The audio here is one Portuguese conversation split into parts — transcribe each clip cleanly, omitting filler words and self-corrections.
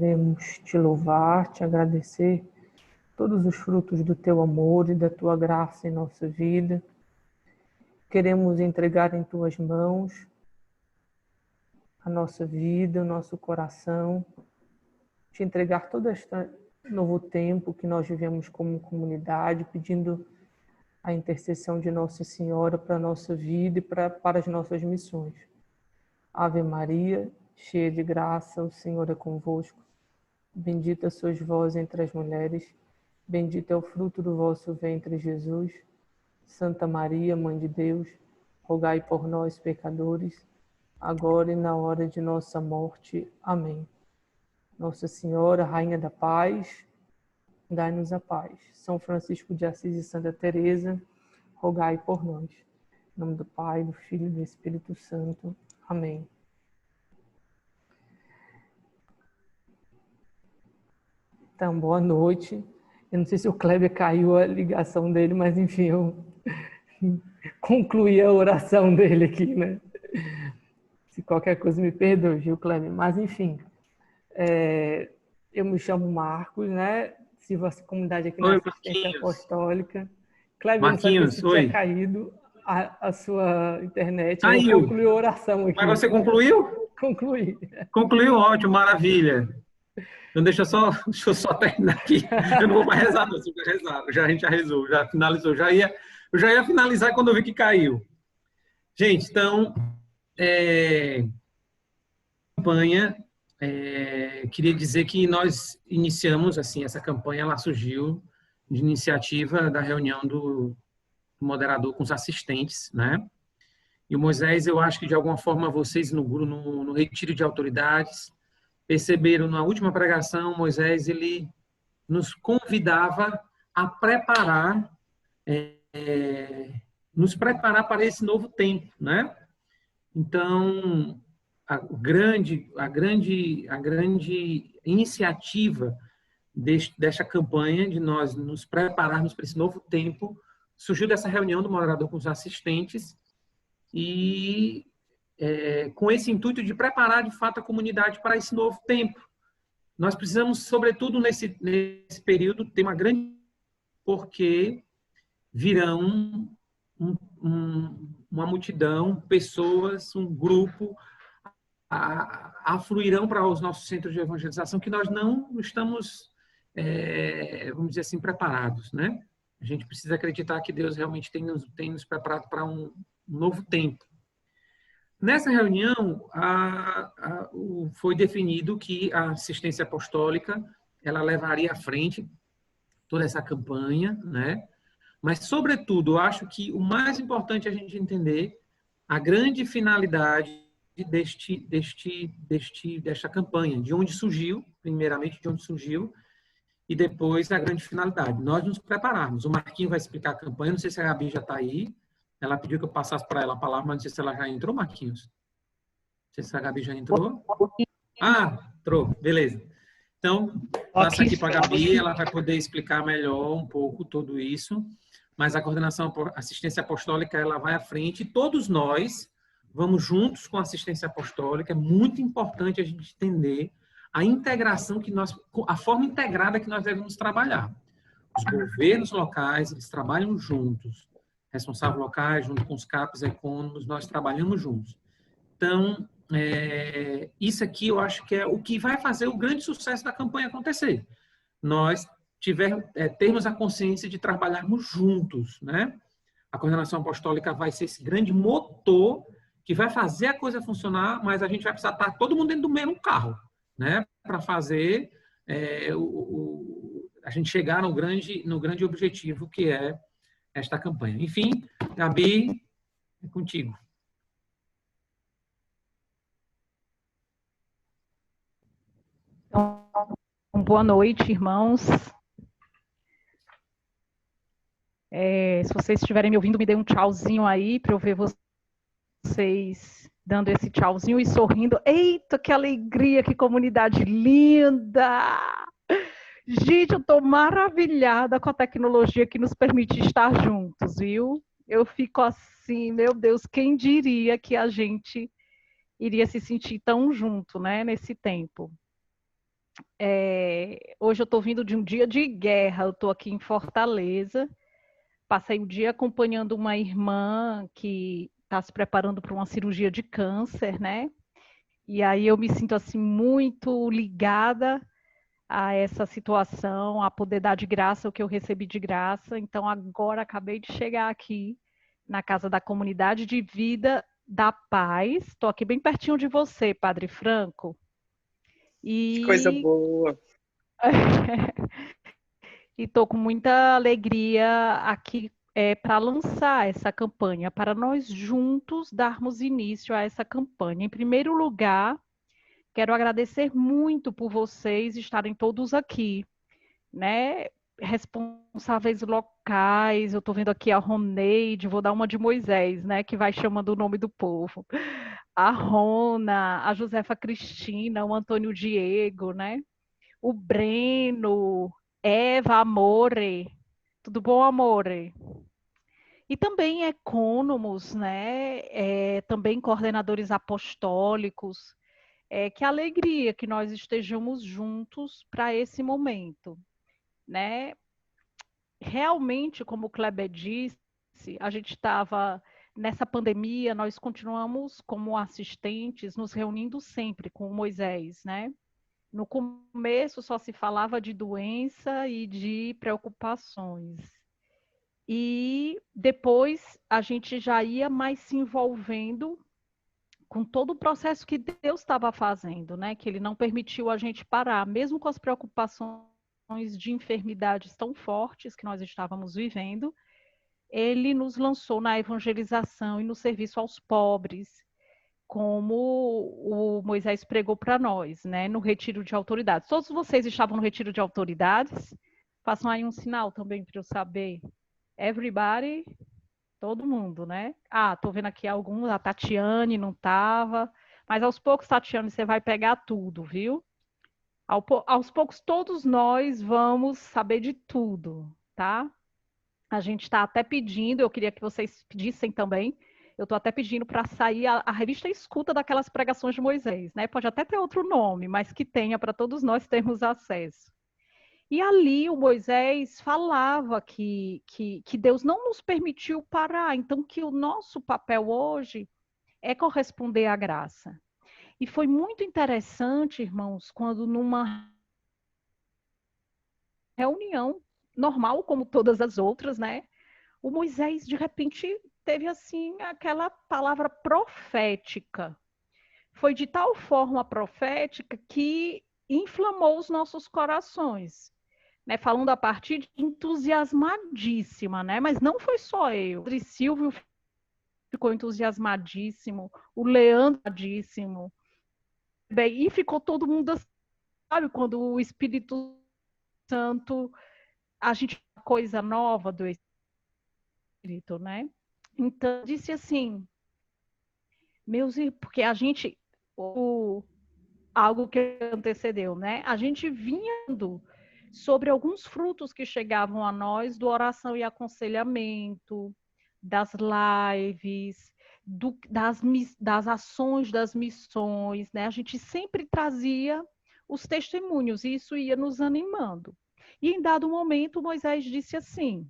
Queremos te louvar, te agradecer todos os frutos do teu amor e da tua graça em nossa vida. Queremos entregar em tuas mãos a nossa vida, o nosso coração, te entregar todo este novo tempo que nós vivemos como comunidade, pedindo a intercessão de Nossa Senhora para a nossa vida e para as nossas missões. Ave Maria, cheia de graça, o Senhor é convosco. Bendita sois vós entre as mulheres, bendito é o fruto do vosso ventre, Jesus. Santa Maria, Mãe de Deus, rogai por nós, pecadores, agora e na hora de nossa morte. Amém. Nossa Senhora, Rainha da Paz, dai-nos a paz. São Francisco de Assis e Santa Teresa, rogai por nós. Em nome do Pai, do Filho e do Espírito Santo. Amém. Então, boa noite. Eu não sei se o Kleber caiu a ligação dele, mas enfim, eu concluí a oração dele aqui, né? Se qualquer coisa me perdoe, viu, Kleber? Mas enfim, eu me chamo Marcos, né? Sirvo a comunidade aqui na Assistência Apostólica. Kleber, eu não sabia se tinha caído a sua internet. Caiu. Eu concluí a oração aqui. Mas você concluiu? Concluí. Concluiu, ótimo, maravilha. Então deixa eu só terminar aqui. Eu não vou mais rezar, não. A gente já rezou, já finalizou. Eu já ia finalizar quando eu vi que caiu. Gente, então, campanha, queria dizer que nós iniciamos, assim, essa campanha, ela surgiu de iniciativa da reunião do moderador com os assistentes, né? E o Moisés, eu acho que de alguma forma vocês no retiro de autoridades perceberam na última pregação, Moisés, ele nos convidava a preparar, nos preparar para esse novo tempo, né? Então, a grande iniciativa desta campanha de nós nos prepararmos para esse novo tempo surgiu dessa reunião do moderador com os assistentes e com esse intuito de preparar, de fato, a comunidade para esse novo tempo. Nós precisamos, sobretudo nesse período, ter uma grande... porque virão uma multidão, pessoas, um grupo, afluirão para os nossos centros de evangelização que nós não estamos, vamos dizer assim, preparados, né? A gente precisa acreditar que Deus realmente tem nos preparado para um novo tempo. Nessa reunião, foi definido que a assistência apostólica ela levaria à frente toda essa campanha, né? Mas, sobretudo, eu acho que o mais importante é a gente entender a grande finalidade desta campanha, de onde surgiu, primeiramente, de onde surgiu, e depois a grande finalidade. Nós nos prepararmos. O Marquinhos vai explicar a campanha, não sei se a Gabi já está aí. Ela pediu que eu passasse para ela a palavra, mas não sei se ela já entrou, Marquinhos. Não sei se a Gabi já entrou. Entrou, beleza. Então, passa aqui para a Gabi, ela vai poder explicar melhor um pouco tudo isso, mas a coordenação assistência apostólica, ela vai à frente, e todos nós vamos juntos com a assistência apostólica. É muito importante a gente entender a integração a forma integrada que nós devemos trabalhar. Os governos locais, eles trabalham juntos, responsáveis locais, junto com os CAPs, ecônomos, nós trabalhamos juntos. Então, isso aqui eu acho que é o que vai fazer o grande sucesso da campanha acontecer. Nós termos a consciência de trabalharmos juntos, né? A coordenação apostólica vai ser esse grande motor que vai fazer a coisa funcionar, mas a gente vai precisar estar todo mundo dentro do mesmo carro, né? Para fazer a gente chegar no grande objetivo que é esta campanha. Enfim, Gabi, é contigo. Então, boa noite, irmãos. Se vocês estiverem me ouvindo, me dê um tchauzinho aí para eu ver vocês dando esse tchauzinho e sorrindo. Eita, que alegria, que comunidade linda! Gente, eu estou maravilhada com a tecnologia que nos permite estar juntos, viu? Eu fico assim, meu Deus, quem diria que a gente iria se sentir tão junto, né, nesse tempo? Hoje eu estou vindo de um dia de guerra, eu estou aqui em Fortaleza, passei o dia acompanhando uma irmã que está se preparando para uma cirurgia de câncer, né? E aí eu me sinto assim muito ligada a essa situação, a poder dar de graça o que eu recebi de graça. Então agora acabei de chegar aqui na Casa da Comunidade de Vida da Paz. Estou aqui bem pertinho de você, Padre Franco. Que coisa E boa. e estou com muita alegria aqui para lançar essa campanha, para nós juntos darmos início a essa campanha. Em primeiro lugar, quero agradecer muito por vocês estarem todos aqui, né? Responsáveis locais, eu estou vendo aqui a Roneide, vou dar uma de Moisés, né? Que vai chamando o nome do povo. A Rona, a Josefa Cristina, o Antônio Diego, né? O Breno, Eva, Amore. Tudo bom, Amore? E também ecônomos, né? Também coordenadores apostólicos. Que alegria que nós estejamos juntos para esse momento, né? Realmente, como o Kleber disse, a gente estava nessa pandemia, nós continuamos como assistentes nos reunindo sempre com o Moisés, né? No começo só se falava de doença e de preocupações. E depois a gente já ia mais se envolvendo com todo o processo que Deus estava fazendo, né? Que Ele não permitiu a gente parar, mesmo com as preocupações de enfermidades tão fortes que nós estávamos vivendo, Ele nos lançou na evangelização e no serviço aos pobres, como o Moisés pregou para nós, né? No retiro de autoridades. Todos vocês estavam no retiro de autoridades? Façam aí um sinal também para eu saber. Everybody, todo mundo, né? Tô vendo aqui alguns, a Tatiane não estava, mas aos poucos, Tatiane, você vai pegar tudo, viu? Aos poucos, todos nós vamos saber de tudo, tá? A gente está até pedindo, eu queria que vocês pedissem também, eu estou até pedindo para sair a revista Escuta daquelas pregações de Moisés, né? Pode até ter outro nome, mas que tenha para todos nós termos acesso. E ali o Moisés falava que Deus não nos permitiu parar, então que o nosso papel hoje é corresponder à graça. E foi muito interessante, irmãos, quando numa reunião normal, como todas as outras, né? O Moisés, de repente, teve assim aquela palavra profética. Foi de tal forma profética que inflamou os nossos corações. Né, falando a partir de entusiasmadíssima, né? Mas não foi só eu. O Silvio ficou entusiasmadíssimo, o Leandro entusiasmadíssimo. Bem, e ficou todo mundo assim, sabe? Quando o Espírito Santo, a gente coisa nova do Espírito, né? Então, disse assim, meus irmãos, porque a gente, algo que antecedeu, né? A gente vinha sobre alguns frutos que chegavam a nós do oração e aconselhamento, das lives, das ações das missões, né? A gente sempre trazia os testemunhos e isso ia nos animando. E em dado momento, Moisés disse assim,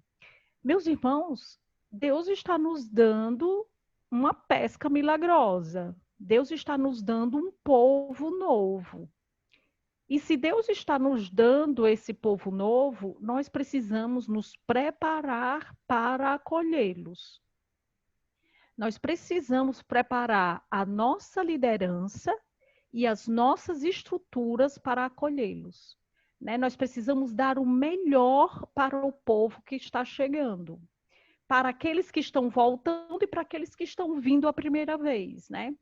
meus irmãos, Deus está nos dando uma pesca milagrosa. Deus está nos dando um povo novo. E se Deus está nos dando esse povo novo, nós precisamos nos preparar para acolhê-los. Nós precisamos preparar a nossa liderança e as nossas estruturas para acolhê-los. Né? Nós precisamos dar o melhor para o povo que está chegando, para aqueles que estão voltando e para aqueles que estão vindo a primeira vez, né?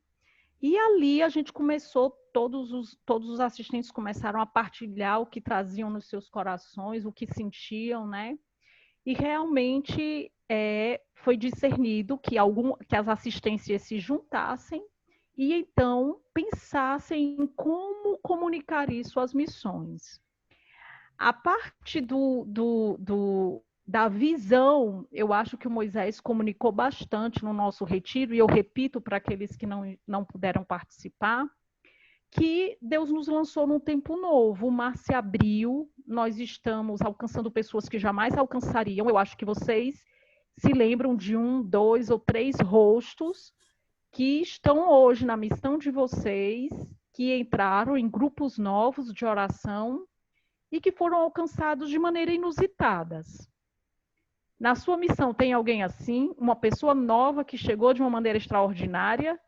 E ali a gente começou, todos os assistentes começaram a partilhar o que traziam nos seus corações, o que sentiam, né? E realmente foi discernido que as assistências se juntassem e então pensassem em como comunicar isso às missões. A parte da visão, eu acho que o Moisés comunicou bastante no nosso retiro, e eu repito para aqueles que não puderam participar, que Deus nos lançou num tempo novo. O mar se abriu, nós estamos alcançando pessoas que jamais alcançariam. Eu acho que vocês se lembram de 1, 2 ou 3 rostos que estão hoje na missão de vocês, que entraram em grupos novos de oração e que foram alcançados de maneira inusitada. Na sua missão tem alguém assim, uma pessoa nova que chegou de uma maneira extraordinária?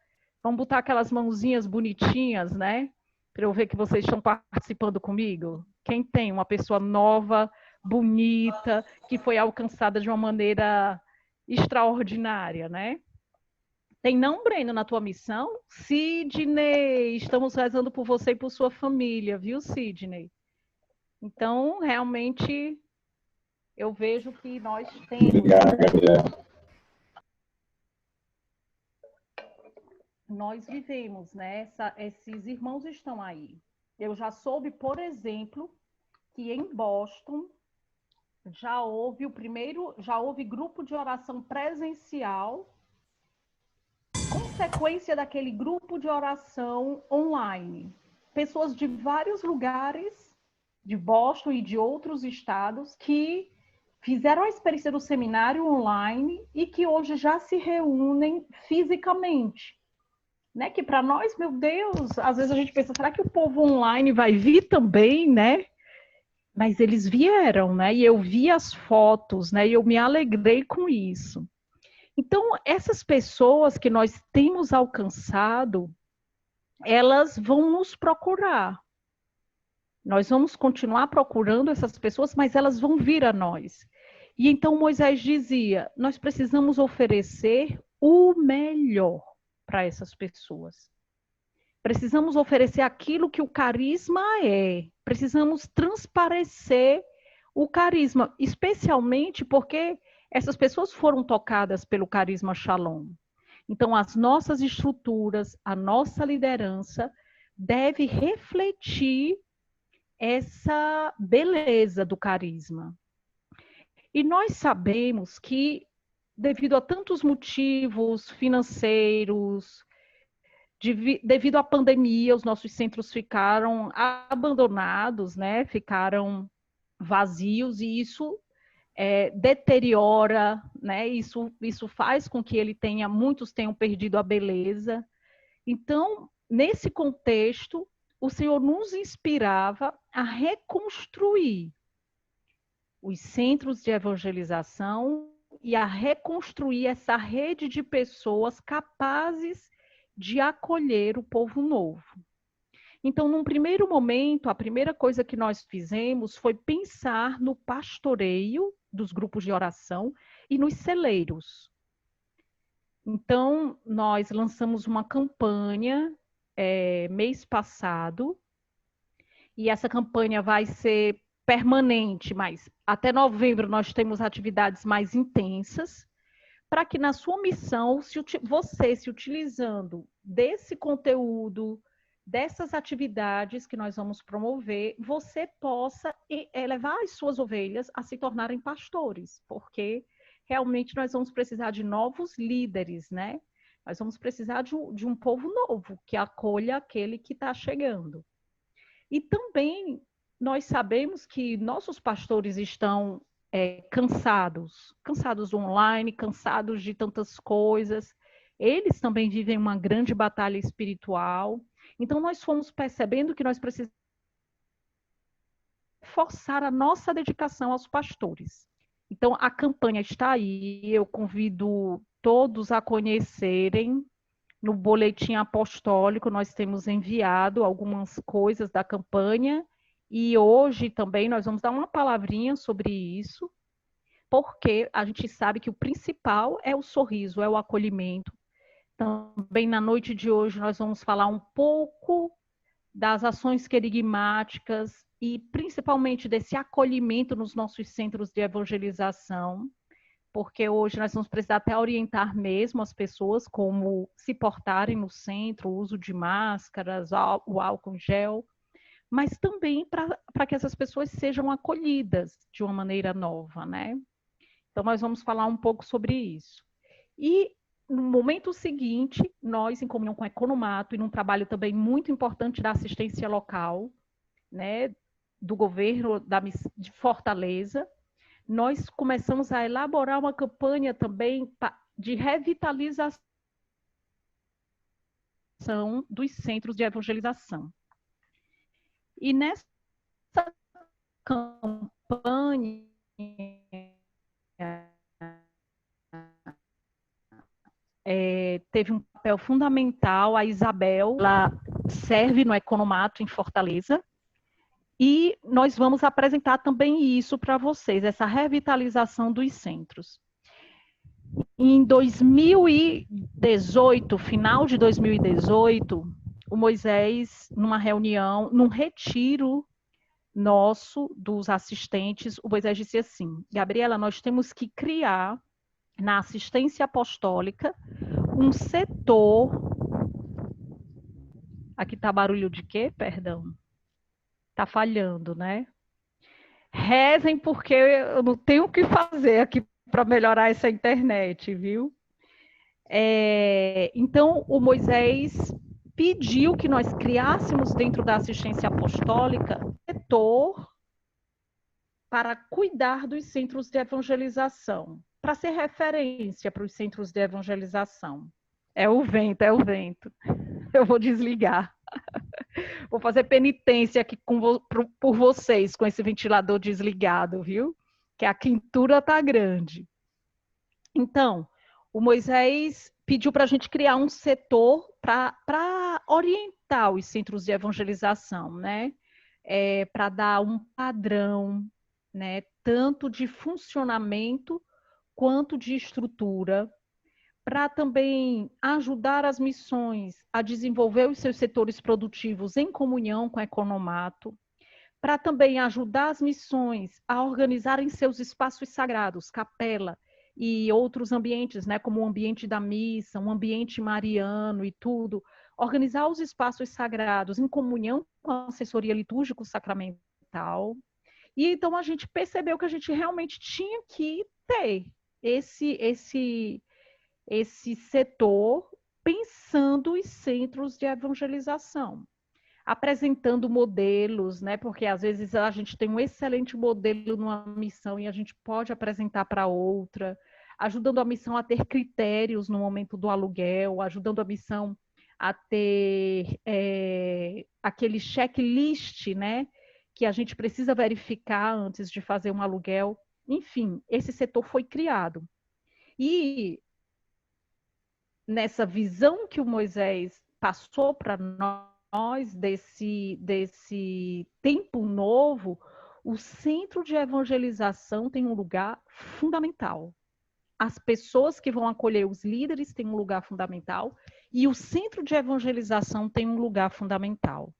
Vamos botar aquelas mãozinhas bonitinhas, né? Para eu ver que vocês estão participando comigo. Quem tem uma pessoa nova, bonita, que foi alcançada de uma maneira extraordinária, né? Tem não, Breno, na tua missão? Sidney, estamos rezando por você e por sua família, viu, Sidney? Então, realmente, eu vejo que nós temos... Obrigado, Gabriel. Nós vivemos, né? Esses irmãos estão aí. Eu já soube, por exemplo, que em Boston já houve grupo de oração presencial, consequência daquele grupo de oração online. Pessoas de vários lugares, de Boston e de outros estados, que fizeram a experiência do seminário online e que hoje já se reúnem fisicamente. Né, que para nós, meu Deus, às vezes a gente pensa, será que o povo online vai vir também, né? Mas eles vieram, né? E eu vi as fotos, né? E eu me alegrei com isso. Então, essas pessoas que nós temos alcançado, elas vão nos procurar. Nós vamos continuar procurando essas pessoas, mas elas vão vir a nós. E então Moisés dizia, nós precisamos oferecer o melhor para essas pessoas. Precisamos oferecer aquilo que o carisma é. Precisamos transparecer o carisma, especialmente porque essas pessoas foram tocadas pelo carisma Shalom. Então, as nossas estruturas, a nossa liderança deve refletir essa beleza do carisma. E nós sabemos que devido a tantos motivos financeiros, devido à pandemia, os nossos centros ficaram abandonados, né? Ficaram vazios, e isso deteriora, né? Isso faz com que muitos tenham perdido a beleza. Então, nesse contexto, o Senhor nos inspirava a reconstruir os centros de evangelização e a reconstruir essa rede de pessoas capazes de acolher o povo novo. Então, num primeiro momento, a primeira coisa que nós fizemos foi pensar no pastoreio dos grupos de oração e nos celeiros. Então, nós lançamos uma campanha mês passado, e essa campanha vai ser permanente, mas até novembro nós temos atividades mais intensas, para que na sua missão, você se utilizando desse conteúdo, dessas atividades que nós vamos promover, você possa levar as suas ovelhas a se tornarem pastores, porque realmente nós vamos precisar de novos líderes, né? Nós vamos precisar de um povo novo, que acolha aquele que está chegando. E também nós sabemos que nossos pastores estão cansados do online, cansados de tantas coisas. Eles também vivem uma grande batalha espiritual. Então, nós fomos percebendo que nós precisamos forçar a nossa dedicação aos pastores. Então, a campanha está aí, eu convido todos a conhecerem. No boletim apostólico, nós temos enviado algumas coisas da campanha, e hoje também nós vamos dar uma palavrinha sobre isso, porque a gente sabe que o principal é o sorriso, é o acolhimento. Também na noite de hoje nós vamos falar um pouco das ações querigmáticas e principalmente desse acolhimento nos nossos centros de evangelização, porque hoje nós vamos precisar até orientar mesmo as pessoas como se portarem no centro, o uso de máscaras, o álcool gel, mas também para que essas pessoas sejam acolhidas de uma maneira nova, né? Então, nós vamos falar um pouco sobre isso. E no momento seguinte, nós, em comunhão com a Economato, e num trabalho também muito importante da assistência local, né, do governo de Fortaleza, nós começamos a elaborar uma campanha também de revitalização dos centros de evangelização. E nessa campanha, teve um papel fundamental, a Isabel, ela serve no Economato em Fortaleza, e nós vamos apresentar também isso para vocês, essa revitalização dos centros. Em 2018, final de 2018, o Moisés, numa reunião, num retiro nosso, dos assistentes, o Moisés disse assim: Gabriela, nós temos que criar, na assistência apostólica, um setor... Aqui está barulho de quê? Perdão. Está falhando, né? Rezem, porque eu não tenho o que fazer aqui para melhorar essa internet, viu? Então, o Moisés pediu que nós criássemos dentro da assistência apostólica um setor para cuidar dos centros de evangelização, para ser referência para os centros de evangelização. É o vento, é o vento. Eu vou desligar. Vou fazer penitência aqui por vocês, com esse ventilador desligado, viu? Que a quintura está grande. Então, o Moisés pediu para a gente criar um setor para orientar os centros de evangelização, né? Para dar um padrão, né? Tanto de funcionamento quanto de estrutura, para também ajudar as missões a desenvolver os seus setores produtivos em comunhão com a Economato, para também ajudar as missões a organizarem seus espaços sagrados, capela e outros ambientes, né, como o ambiente da missa, um ambiente mariano e tudo, organizar os espaços sagrados em comunhão com a assessoria litúrgico-sacramental. E então a gente percebeu que a gente realmente tinha que ter esse setor pensando os centros de evangelização, apresentando modelos, né? Porque às vezes a gente tem um excelente modelo numa missão e a gente pode apresentar para outra, ajudando a missão a ter critérios no momento do aluguel, ajudando a missão a ter aquele checklist, né? Que a gente precisa verificar antes de fazer um aluguel. Enfim, esse setor foi criado. E nessa visão que o Moisés passou para nós, desse tempo novo, o centro de evangelização tem um lugar fundamental. As pessoas que vão acolher os líderes têm um lugar fundamental e o centro de evangelização tem um lugar fundamental.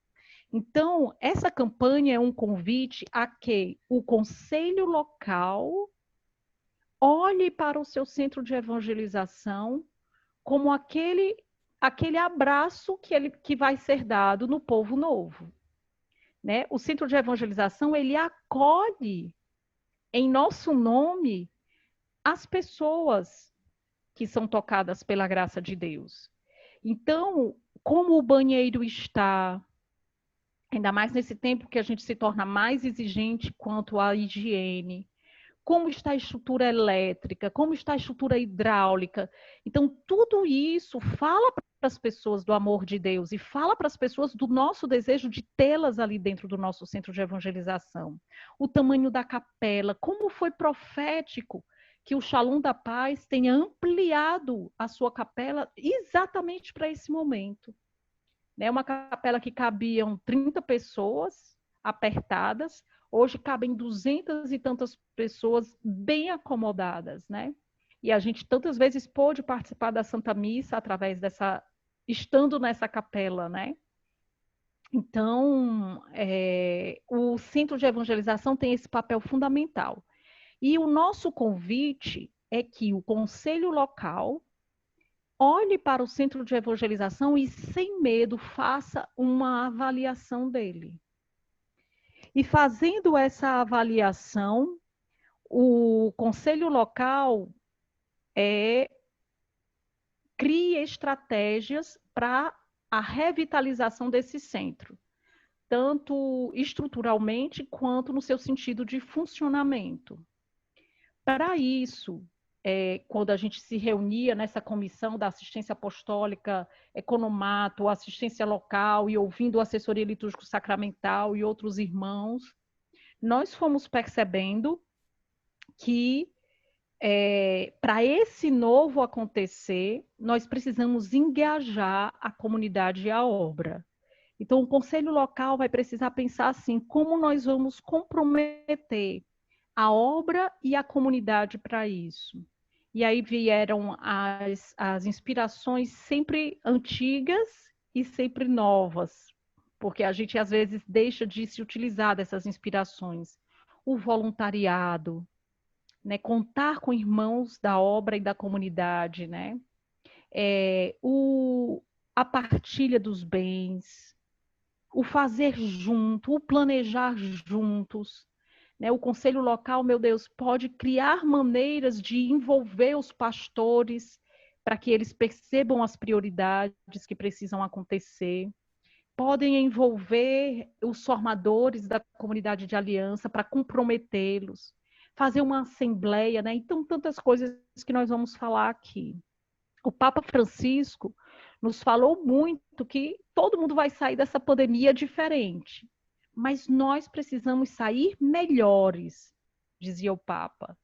Então, essa campanha é um convite a que o conselho local olhe para o seu centro de evangelização como aquele abraço que vai ser dado no povo novo, né? O centro de evangelização, ele acolhe em nosso nome as pessoas que são tocadas pela graça de Deus. Então, como o banheiro está, ainda mais nesse tempo que a gente se torna mais exigente quanto à higiene, como está a estrutura elétrica, como está a estrutura hidráulica. Então, tudo isso fala para as pessoas do amor de Deus e fala para as pessoas do nosso desejo de tê-las ali dentro do nosso centro de evangelização. O tamanho da capela, como foi profético que o Shalom da Paz tenha ampliado a sua capela exatamente para esse momento. Né? Uma capela que cabiam 30 pessoas apertadas, hoje cabem 200 e tantas pessoas bem acomodadas, né? E a gente tantas vezes pôde participar da Santa Missa através estando nessa capela, né? Então, o centro de evangelização tem esse papel fundamental. E o nosso convite é que o conselho local olhe para o centro de evangelização e, sem medo, faça uma avaliação dele. E fazendo essa avaliação, o conselho local crie estratégias para a revitalização desse centro, tanto estruturalmente quanto no seu sentido de funcionamento. Para isso, quando a gente se reunia nessa comissão da assistência apostólica, economato, assistência local e ouvindo a assessoria litúrgico sacramental e outros irmãos, nós fomos percebendo que para esse novo acontecer, nós precisamos engajar a comunidade e a obra. Então, o conselho local vai precisar pensar assim, como nós vamos comprometer a obra e a comunidade para isso. E aí vieram as inspirações sempre antigas e sempre novas, porque a gente às vezes deixa de se utilizar dessas inspirações. O voluntariado, né? Contar com irmãos da obra e da comunidade, né? A partilha dos bens, o fazer junto, o planejar juntos. O conselho local, meu Deus, pode criar maneiras de envolver os pastores para que eles percebam as prioridades que precisam acontecer. Podem envolver os formadores da comunidade de aliança para comprometê-los, fazer uma assembleia, né? Então, tantas coisas que nós vamos falar aqui. O Papa Francisco nos falou muito que todo mundo vai sair dessa pandemia diferente. Mas nós precisamos sair melhores, dizia o Papa.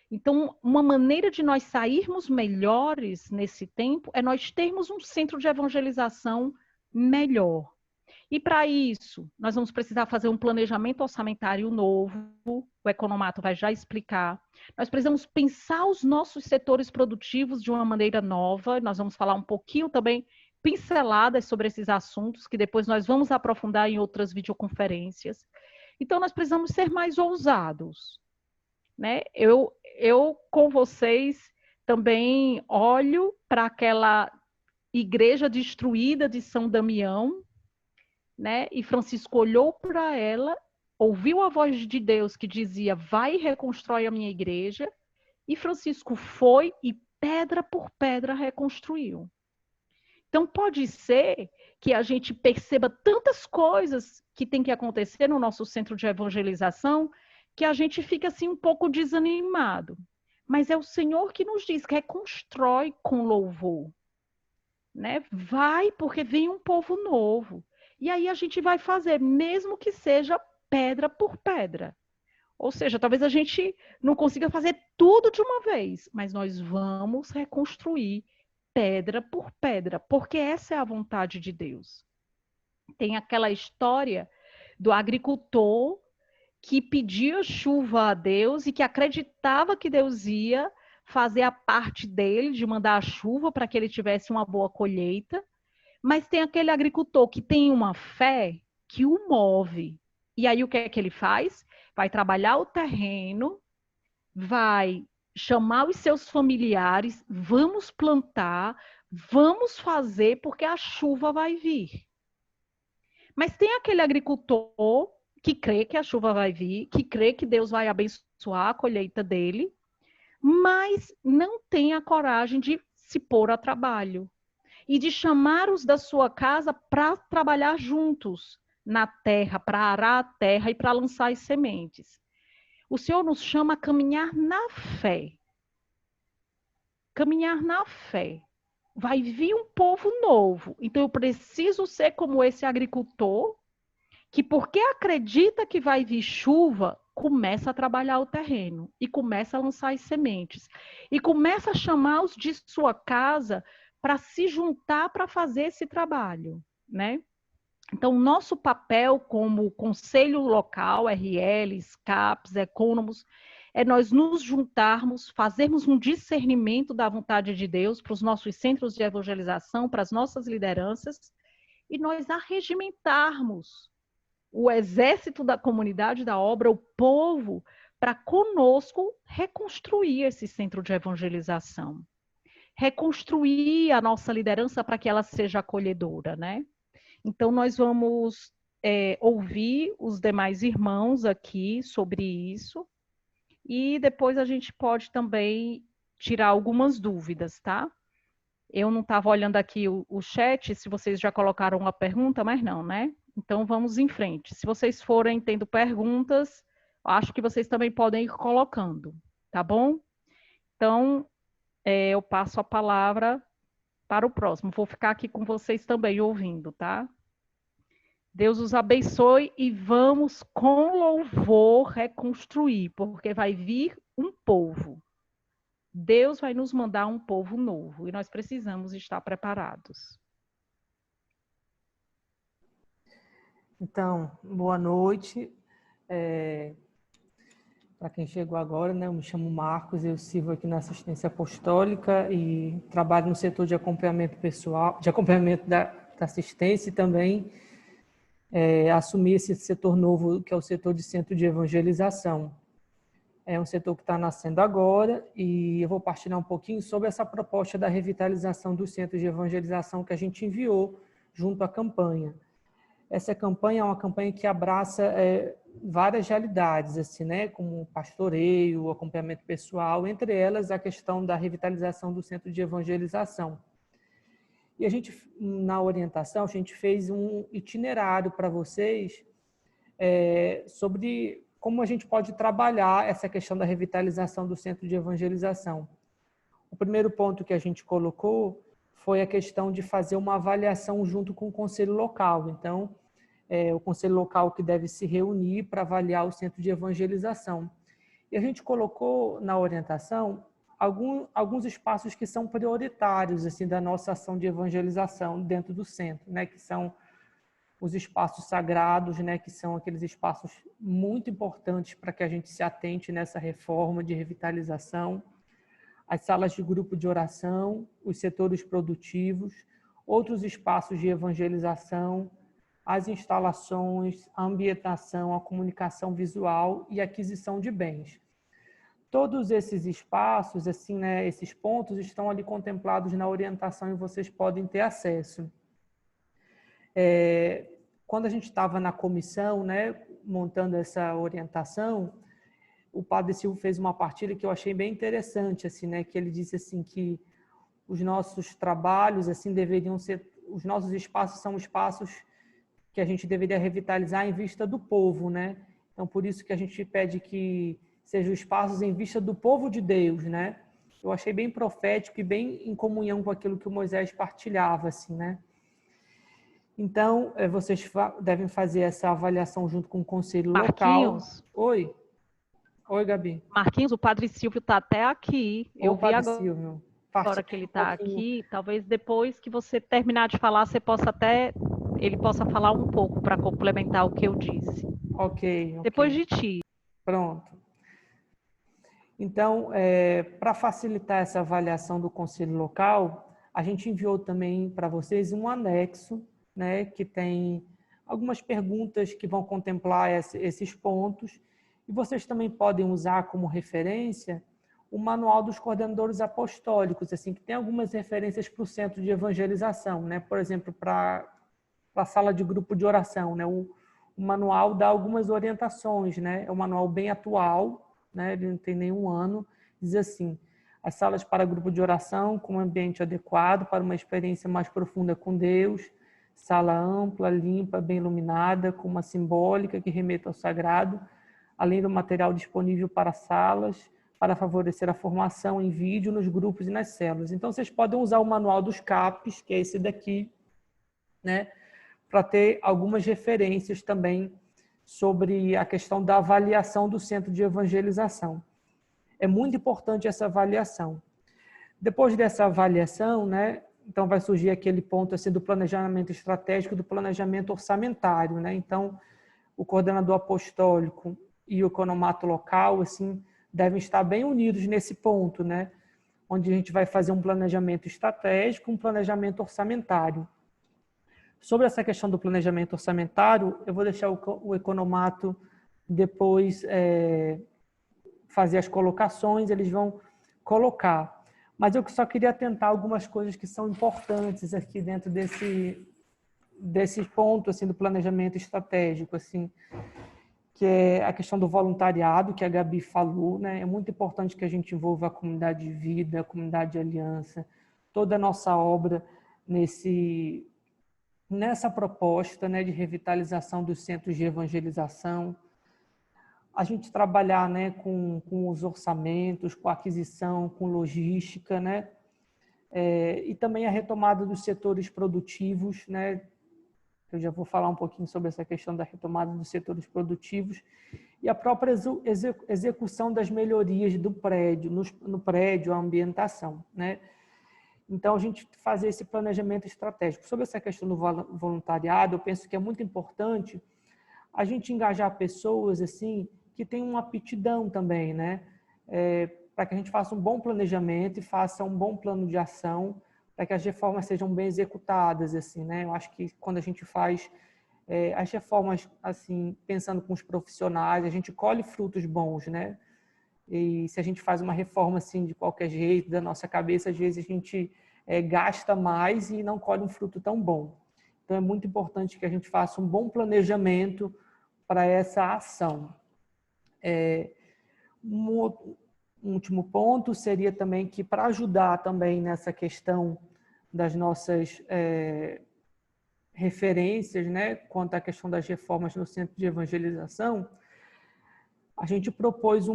Então, uma maneira de nós sairmos melhores nesse tempo é nós termos um centro de evangelização melhor. E para isso, nós vamos precisar fazer um planejamento orçamentário novo, o economato vai já explicar. Nós precisamos pensar os nossos setores produtivos de uma maneira nova, nós vamos falar um pouquinho também, pinceladas sobre esses assuntos, que depois nós vamos aprofundar em outras videoconferências. Então, nós precisamos ser mais ousados, né? Eu com vocês, também olho para aquela igreja destruída de São Damião, né? E Francisco olhou para ela, ouviu a voz de Deus que dizia, vai e reconstrói a minha igreja, e Francisco foi e pedra por pedra reconstruiu. Então, pode ser que a gente perceba tantas coisas que tem que acontecer no nosso centro de evangelização que a gente fica assim um pouco desanimado. Mas é o Senhor que nos diz, reconstrói com louvor. Né? Vai, porque vem um povo novo. E aí a gente vai fazer, mesmo que seja pedra por pedra. Ou seja, talvez a gente não consiga fazer tudo de uma vez, mas nós vamos reconstruir pedra por pedra, porque essa é a vontade de Deus. Tem aquela história do agricultor que pedia chuva a Deus e que acreditava que Deus ia fazer a parte dele de mandar a chuva para que ele tivesse uma boa colheita, mas tem aquele agricultor que tem uma fé que o move. E aí o que é que ele faz? Vai trabalhar o terreno, vai chamar os seus familiares, vamos plantar, vamos fazer, porque a chuva vai vir. Mas tem aquele agricultor que crê que a chuva vai vir, que crê que Deus vai abençoar a colheita dele, mas não tem a coragem de se pôr a trabalho e de chamar os da sua casa para trabalhar juntos na terra, para arar a terra e para lançar as sementes. O Senhor nos chama a caminhar na fé. Caminhar na fé. Vai vir um povo novo. Então, eu preciso ser como esse agricultor, que porque acredita que vai vir chuva, começa a trabalhar o terreno e começa a lançar as sementes. E começa a chamar os de sua casa para se juntar para fazer esse trabalho, né? Então, nosso papel como conselho local, RLs, CAPs, Ecônomos, é nós nos juntarmos, fazermos um discernimento da vontade de Deus para os nossos centros de evangelização, para as nossas lideranças, e nós arregimentarmos o exército da comunidade da obra, o povo, para conosco reconstruir esse centro de evangelização. Reconstruir a nossa liderança para que ela seja acolhedora, né? Então, nós vamos ouvir os demais irmãos aqui sobre isso e depois a gente pode também tirar algumas dúvidas, tá? Eu não estava olhando aqui o chat, se vocês já colocaram uma pergunta, mas não, né? Então, vamos em frente. Se vocês forem tendo perguntas, acho que vocês também podem ir colocando, tá bom? Então, eu passo a palavra para o próximo. Vou ficar aqui com vocês também ouvindo, tá? Deus os abençoe e vamos com louvor reconstruir, porque vai vir um povo. Deus vai nos mandar um povo novo e nós precisamos estar preparados. Então, boa noite. Para quem chegou agora, né, eu me chamo Marcos, eu sirvo aqui na assistência apostólica e trabalho no setor de acompanhamento pessoal, de acompanhamento da assistência e também assumi esse setor novo, que é o setor de centro de evangelização. É um setor que está nascendo agora e eu vou partilhar um pouquinho sobre essa proposta da revitalização dos centros de evangelização que a gente enviou junto à campanha. Essa campanha é uma campanha que abraça várias realidades, assim, né, como pastoreio, acompanhamento pessoal, entre elas a questão da revitalização do centro de evangelização. E a gente, na orientação, a gente fez um itinerário para vocês sobre como a gente pode trabalhar essa questão da revitalização do centro de evangelização. O primeiro ponto que a gente colocou foi a questão de fazer uma avaliação junto com o conselho local. Então, o conselho local que deve se reunir para avaliar o centro de evangelização. E a gente colocou na orientação alguns espaços que são prioritários assim da nossa ação de evangelização dentro do centro, né, que são os espaços sagrados, né, que são aqueles espaços muito importantes para que a gente se atente nessa reforma de revitalização, as salas de grupo de oração, os setores produtivos, outros espaços de evangelização, as instalações, a ambientação, a comunicação visual e aquisição de bens. Todos esses espaços, assim, né, esses pontos estão ali contemplados na orientação e vocês podem ter acesso. Quando a gente estava na comissão, né, montando essa orientação, o Padre Silvio fez uma partilha que eu achei bem interessante, assim, né, que ele disse assim que os nossos trabalhos assim deveriam ser, os nossos espaços são espaços que a gente deveria revitalizar em vista do povo, né? Então por isso que a gente pede que sejam espaços em vista do povo de Deus, né? Eu achei bem profético e bem em comunhão com aquilo que o Moisés partilhava, assim, né? Então, vocês devem fazer essa avaliação junto com o conselho Marquinhos. Local. Oi, Gabi. Marquinhos, o Padre Silvio está até aqui. Eu vi agora, Silvio. Agora que ele está aqui. Talvez depois que você terminar de falar, ele possa falar um pouco para complementar o que eu disse. Ok. Depois de ti. Pronto. Então, para facilitar essa avaliação do conselho local, a gente enviou também para vocês um anexo, né, que tem algumas perguntas que vão contemplar esses pontos, e vocês também podem usar como referência o Manual dos Coordenadores Apostólicos, assim, que tem algumas referências para o centro de evangelização, né, por exemplo, para a sala de grupo de oração, né, o manual dá algumas orientações, né, é um manual bem atual, né, ele não tem nenhum ano, diz assim: as salas para grupo de oração com um ambiente adequado para uma experiência mais profunda com Deus, sala ampla, limpa, bem iluminada, com uma simbólica que remeta ao sagrado, além do material disponível para salas, para favorecer a formação em vídeo nos grupos e nas células. Então, vocês podem usar o manual dos CAPs, que é esse daqui, né, para ter algumas referências também sobre a questão da avaliação do centro de evangelização. É muito importante essa avaliação. Depois dessa avaliação, né, então vai surgir aquele ponto assim do planejamento estratégico, do planejamento orçamentário, né? Então, o coordenador apostólico e o economato local assim devem estar bem unidos nesse ponto, né? Onde a gente vai fazer um planejamento estratégico, um planejamento orçamentário. Sobre essa questão do planejamento orçamentário, eu vou deixar o economato depois fazer as colocações, eles vão colocar. Mas eu só queria atentar algumas coisas que são importantes aqui dentro desse ponto assim do planejamento estratégico, assim, que é a questão do voluntariado, que a Gabi falou, né? É muito importante que a gente envolva a comunidade de vida, a comunidade de aliança, toda a nossa obra nessa proposta, né, de revitalização dos centros de evangelização. A gente trabalhar, né, com os orçamentos, com a aquisição, com logística, né, e também a retomada dos setores produtivos, né. Eu já vou falar um pouquinho sobre essa questão da retomada dos setores produtivos e a própria execução das melhorias do prédio, no prédio, a ambientação, né. Então, a gente fazer esse planejamento estratégico. Sobre essa questão do voluntariado, eu penso que é muito importante a gente engajar pessoas assim que têm uma aptidão também, né? Para que a gente faça um bom planejamento e faça um bom plano de ação para que as reformas sejam bem executadas, assim, né? Eu acho que quando a gente faz as reformas assim, pensando com os profissionais, a gente colhe frutos bons, né? E se a gente faz uma reforma assim de qualquer jeito, da nossa cabeça, às vezes a gente gasta mais e não colhe um fruto tão bom. Então é muito importante que a gente faça um bom planejamento para essa ação. Um último ponto seria também que, para ajudar também nessa questão das nossas referências, né, quanto à questão das reformas no centro de evangelização, a gente propôs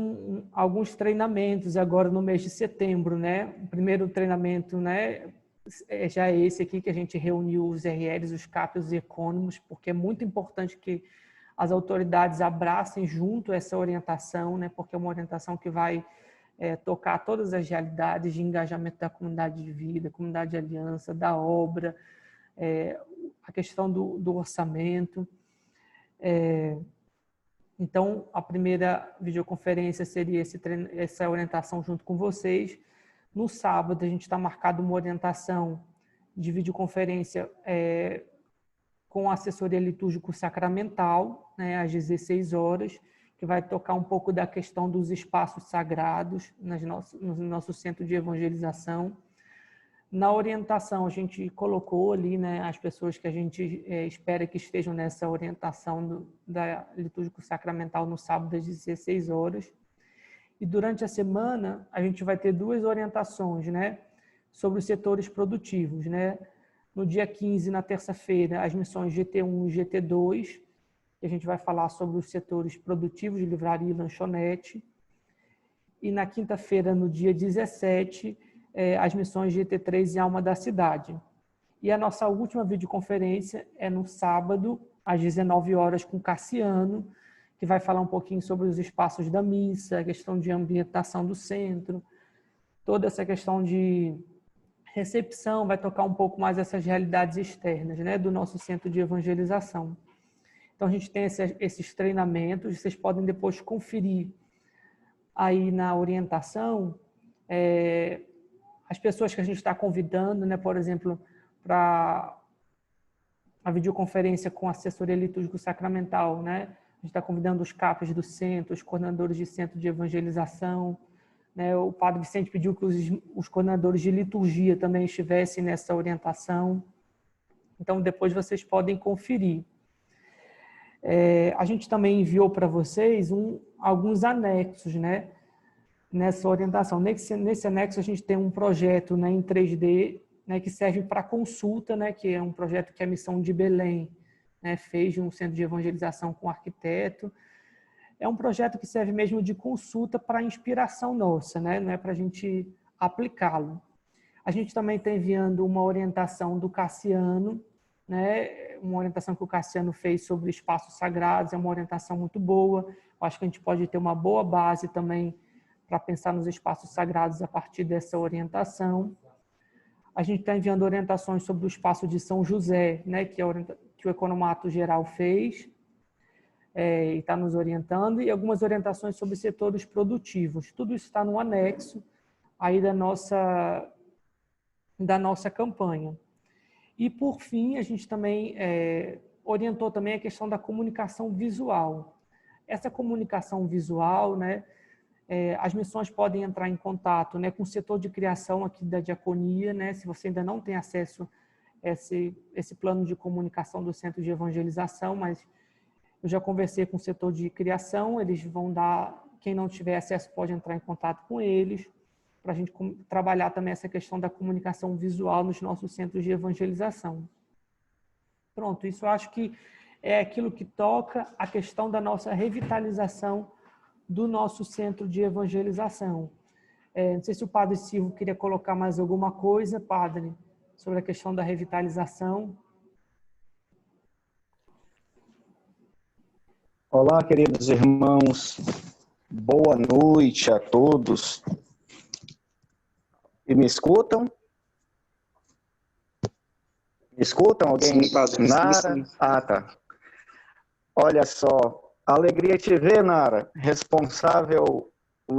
alguns treinamentos agora no mês de setembro, né? O primeiro treinamento, né, já é esse aqui que a gente reuniu os RLs, os CAPs, os econômicos, porque é muito importante que as autoridades abracem junto essa orientação, né? Porque é uma orientação que vai tocar todas as realidades de engajamento da comunidade de vida, comunidade de aliança, da obra, a questão do orçamento. Então, a primeira videoconferência seria essa orientação junto com vocês. No sábado, a gente está marcado uma orientação de videoconferência com a assessoria litúrgico-sacramental, né, às 16 horas, que vai tocar um pouco da questão dos espaços sagrados no nosso centro de evangelização. Na orientação, a gente colocou ali, né, as pessoas que a gente espera que estejam nessa orientação da litúrgico-sacramental no sábado às 16 horas. E durante a semana, a gente vai ter duas orientações, né, sobre os setores produtivos, né? No dia 15, na terça-feira, as missões GT1 e GT2, que a gente vai falar sobre os setores produtivos de livraria e lanchonete. E na quinta-feira, no dia 17, as missões GT3 e Alma da Cidade. E a nossa última videoconferência é no sábado, às 19 horas, com Cassiano, que vai falar um pouquinho sobre os espaços da missa, a questão de ambientação do centro, toda essa questão de recepção, vai tocar um pouco mais essas realidades externas, né, do nosso centro de evangelização. Então, a gente tem esses treinamentos, vocês podem depois conferir aí na orientação as pessoas que a gente está convidando, né, por exemplo, para a videoconferência com a assessoria litúrgico-sacramental, né? A gente está convidando os CAPs do centro, os coordenadores de centro de evangelização, né? O padre Vicente pediu que os coordenadores de liturgia também estivessem nessa orientação. Então, depois vocês podem conferir. A gente também enviou para vocês alguns anexos, né, nessa orientação. Nesse anexo, a gente tem um projeto, né, em 3D, né, que serve para consulta, né, que é um projeto que a Missão de Belém, né, fez de um centro de evangelização com arquiteto. É um projeto que serve mesmo de consulta para inspiração nossa, né, não é para a gente aplicá-lo. A gente também está enviando uma orientação do Cassiano, né, uma orientação que o Cassiano fez sobre espaços sagrados, é uma orientação muito boa. Eu acho que a gente pode ter uma boa base também para pensar nos espaços sagrados a partir dessa orientação. A gente está enviando orientações sobre o espaço de São José, né, que o Economato Geral fez, e está nos orientando, e algumas orientações sobre setores produtivos. Tudo isso está no anexo aí da nossa campanha. E, por fim, a gente também orientou também a questão da comunicação visual. Essa comunicação visual, né, as missões podem entrar em contato, né, com o setor de criação aqui da diaconia, né, se você ainda não tem acesso a esse plano de comunicação do centro de evangelização, mas eu já conversei com o setor de criação, eles vão dar, quem não tiver acesso pode entrar em contato com eles. para a gente trabalhar também essa questão da comunicação visual nos nossos centros de evangelização. Pronto, isso eu acho que é aquilo que toca a questão da nossa revitalização do nosso centro de evangelização. Não sei se o Padre Silvio queria colocar mais alguma coisa, Padre, sobre a questão da revitalização. Olá, queridos irmãos. Boa noite a todos. E me escutam? Me escutam? Alguém? Sim, Padre. Nara? Sim. Ah, tá. Olha só, alegria te ver, Nara.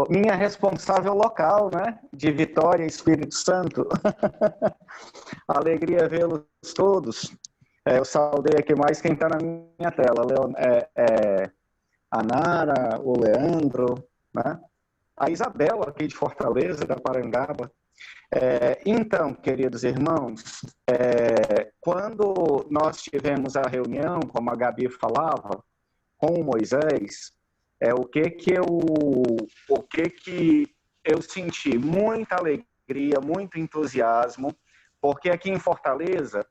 Minha responsável local, né? De Vitória, Espírito Santo. Alegria vê-los todos. Eu saudei aqui mais quem está na minha tela. A Nara, o Leandro, né? A Isabel, aqui de Fortaleza, da Parangaba. Então, queridos irmãos, quando nós tivemos a reunião, como a Gabi falava, com o Moisés, o que eu senti? Muita alegria, muito entusiasmo, porque aqui em Fortaleza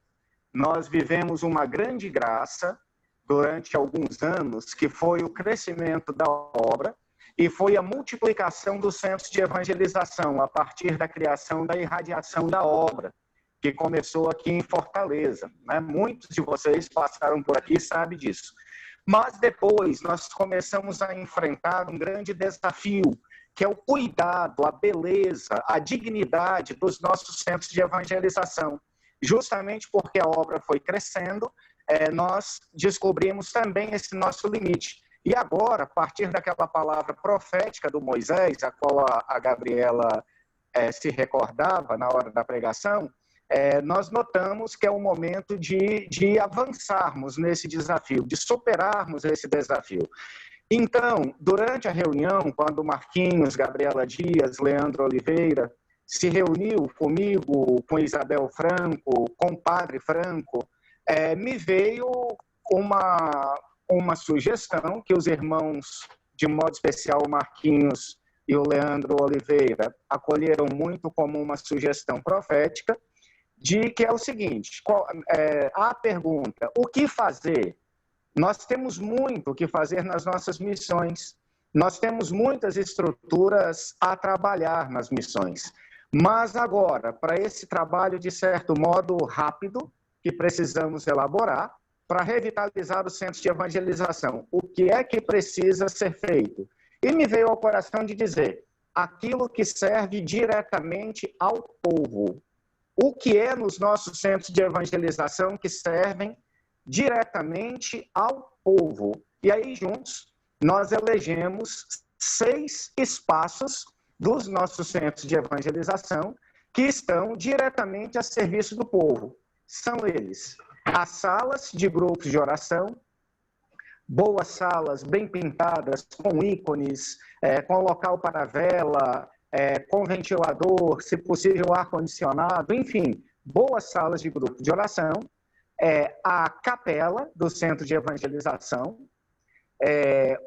nós vivemos uma grande graça durante alguns anos, que foi o crescimento da obra e foi a multiplicação dos centros de evangelização a partir da criação da irradiação da obra, que começou aqui em Fortaleza, né? Muitos de vocês passaram por aqui e sabem disso. Mas depois nós começamos a enfrentar um grande desafio, que é o cuidado, a beleza, a dignidade dos nossos centros de evangelização. Justamente porque a obra foi crescendo, nós descobrimos também esse nosso limite. E agora, a partir daquela palavra profética do Moisés, a qual a Gabriela se recordava na hora da pregação, nós notamos que é o momento de avançarmos nesse desafio, de superarmos esse desafio. Então, durante a reunião, quando Marquinhos, Gabriela Dias, Leandro Oliveira se reuniu comigo, com Isabel Franco, com o Padre Franco, me veio uma sugestão que os irmãos, de modo especial o Marquinhos e o Leandro Oliveira, acolheram muito como uma sugestão profética, de que é o seguinte, a pergunta, o que fazer? Nós temos muito o que fazer nas nossas missões, nós temos muitas estruturas a trabalhar nas missões, mas agora, para esse trabalho de certo modo rápido, que precisamos elaborar, para revitalizar os centros de evangelização, o que é que precisa ser feito? E me veio ao coração de dizer, aquilo que serve diretamente ao povo. O que é nos nossos centros de evangelização que servem diretamente ao povo? E aí, juntos, nós elegemos 6 espaços dos nossos centros de evangelização que estão diretamente a serviço do povo. São eles: as salas de grupos de oração, boas salas bem pintadas, com ícones, com local para vela, com ventilador, se possível ar-condicionado, enfim, boas salas de grupo de oração, a capela do centro de evangelização,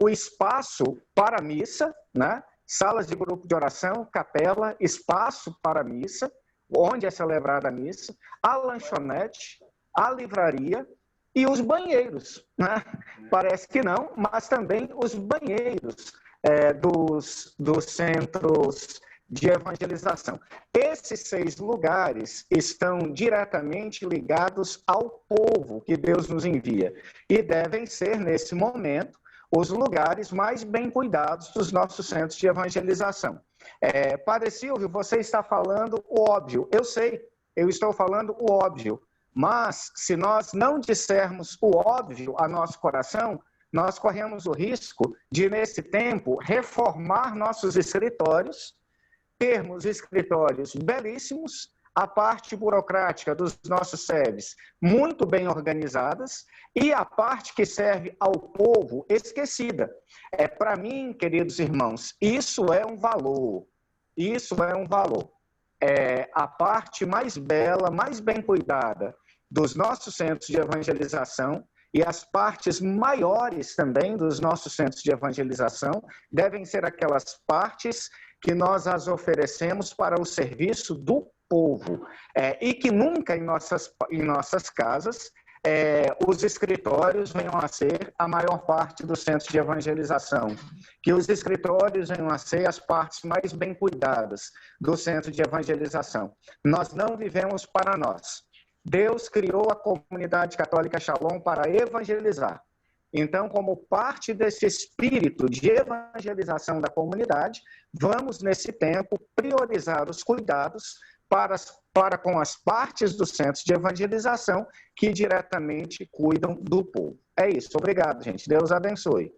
o espaço para missa, né? Salas de grupo de oração, capela, espaço para missa, onde é celebrada a missa, a lanchonete, a livraria e os banheiros, né? Parece que não, mas também os banheiros dos centros de evangelização. Esses 6 lugares estão diretamente ligados ao povo que Deus nos envia e devem ser, nesse momento, os lugares mais bem cuidados dos nossos centros de evangelização. Padre Silvio, você está falando o óbvio. Eu sei, eu estou falando o óbvio. Mas, se nós não dissermos o óbvio a nosso coração, nós corremos o risco de, nesse tempo, reformar nossos escritórios, termos escritórios belíssimos, a parte burocrática dos nossos SEBs muito bem organizadas e a parte que serve ao povo esquecida. Para mim, queridos irmãos, isso é um valor. Isso é um valor. A parte mais bela, mais bem cuidada dos nossos centros de evangelização e as partes maiores também dos nossos centros de evangelização devem ser aquelas partes que nós as oferecemos para o serviço do povo, e que nunca em nossas casas os escritórios venham a ser a maior parte do centro de evangelização, que os escritórios venham a ser as partes mais bem cuidadas do centro de evangelização. Nós não vivemos para nós. Deus criou a comunidade católica Shalom para evangelizar. Então, como parte desse espírito de evangelização da comunidade, vamos, nesse tempo, priorizar os cuidados para com as partes dos centros de evangelização que diretamente cuidam do povo. É isso. Obrigado, gente. Deus abençoe.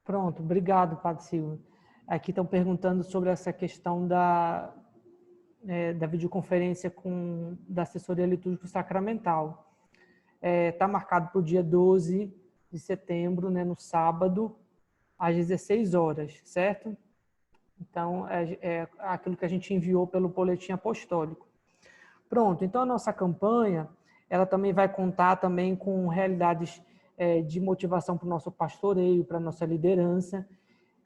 Pronto, obrigado, Padre Silvio. Aqui estão perguntando sobre essa questão da videoconferência da assessoria litúrgica sacramental. Está marcado para o dia 12 de setembro, né, no sábado, às 16 horas, certo? Então, é aquilo que a gente enviou pelo boletim apostólico. Pronto, então a nossa campanha, ela também vai contar também com realidades de motivação para o nosso pastoreio, para a nossa liderança.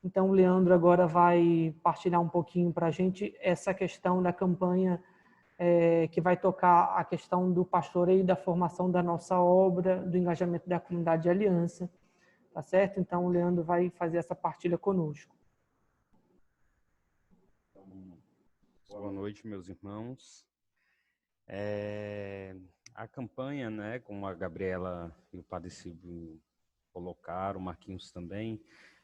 Então, o Leandro agora vai partilhar um pouquinho para a gente essa questão da campanha que vai tocar a questão do pastoreio, da formação da nossa obra, do engajamento da comunidade de aliança, tá certo? Então, o Leandro vai fazer essa partilha conosco. Boa noite, meus irmãos. A campanha, né, como a Gabriela e o Padre Silvio colocaram, o Marquinhos também,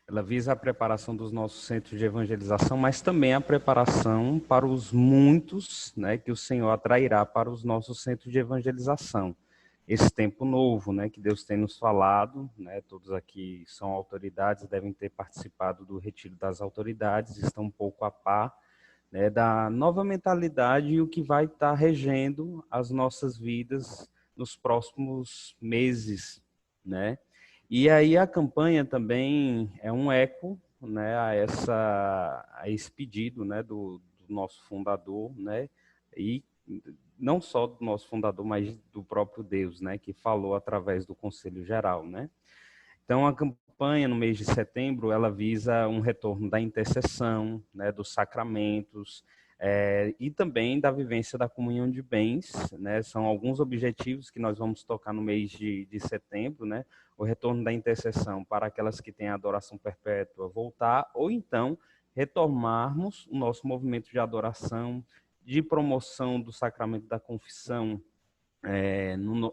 ela visa a preparação dos nossos centros de evangelização, mas também a preparação para os muitos, né, que o Senhor atrairá para os nossos centros de evangelização. Esse tempo novo, né, que Deus tem nos falado, né, todos aqui são autoridades, devem ter participado do retiro das autoridades, estão um pouco a par, né, da nova mentalidade e o que vai estar regendo as nossas vidas nos próximos meses, né? E aí a campanha também é um eco, né, a esse pedido, né, do nosso fundador, né, e não só do nosso fundador, mas do próprio Deus, né, que falou através do Conselho Geral, né? Então, a campanha no mês de setembro, ela visa um retorno da intercessão, né, dos sacramentos, e também da vivência da comunhão de bens, né? São alguns objetivos que nós vamos tocar no mês de setembro, né? O retorno da intercessão para aquelas que têm adoração perpétua voltar, ou então retomarmos o nosso movimento de adoração, de promoção do sacramento da confissão,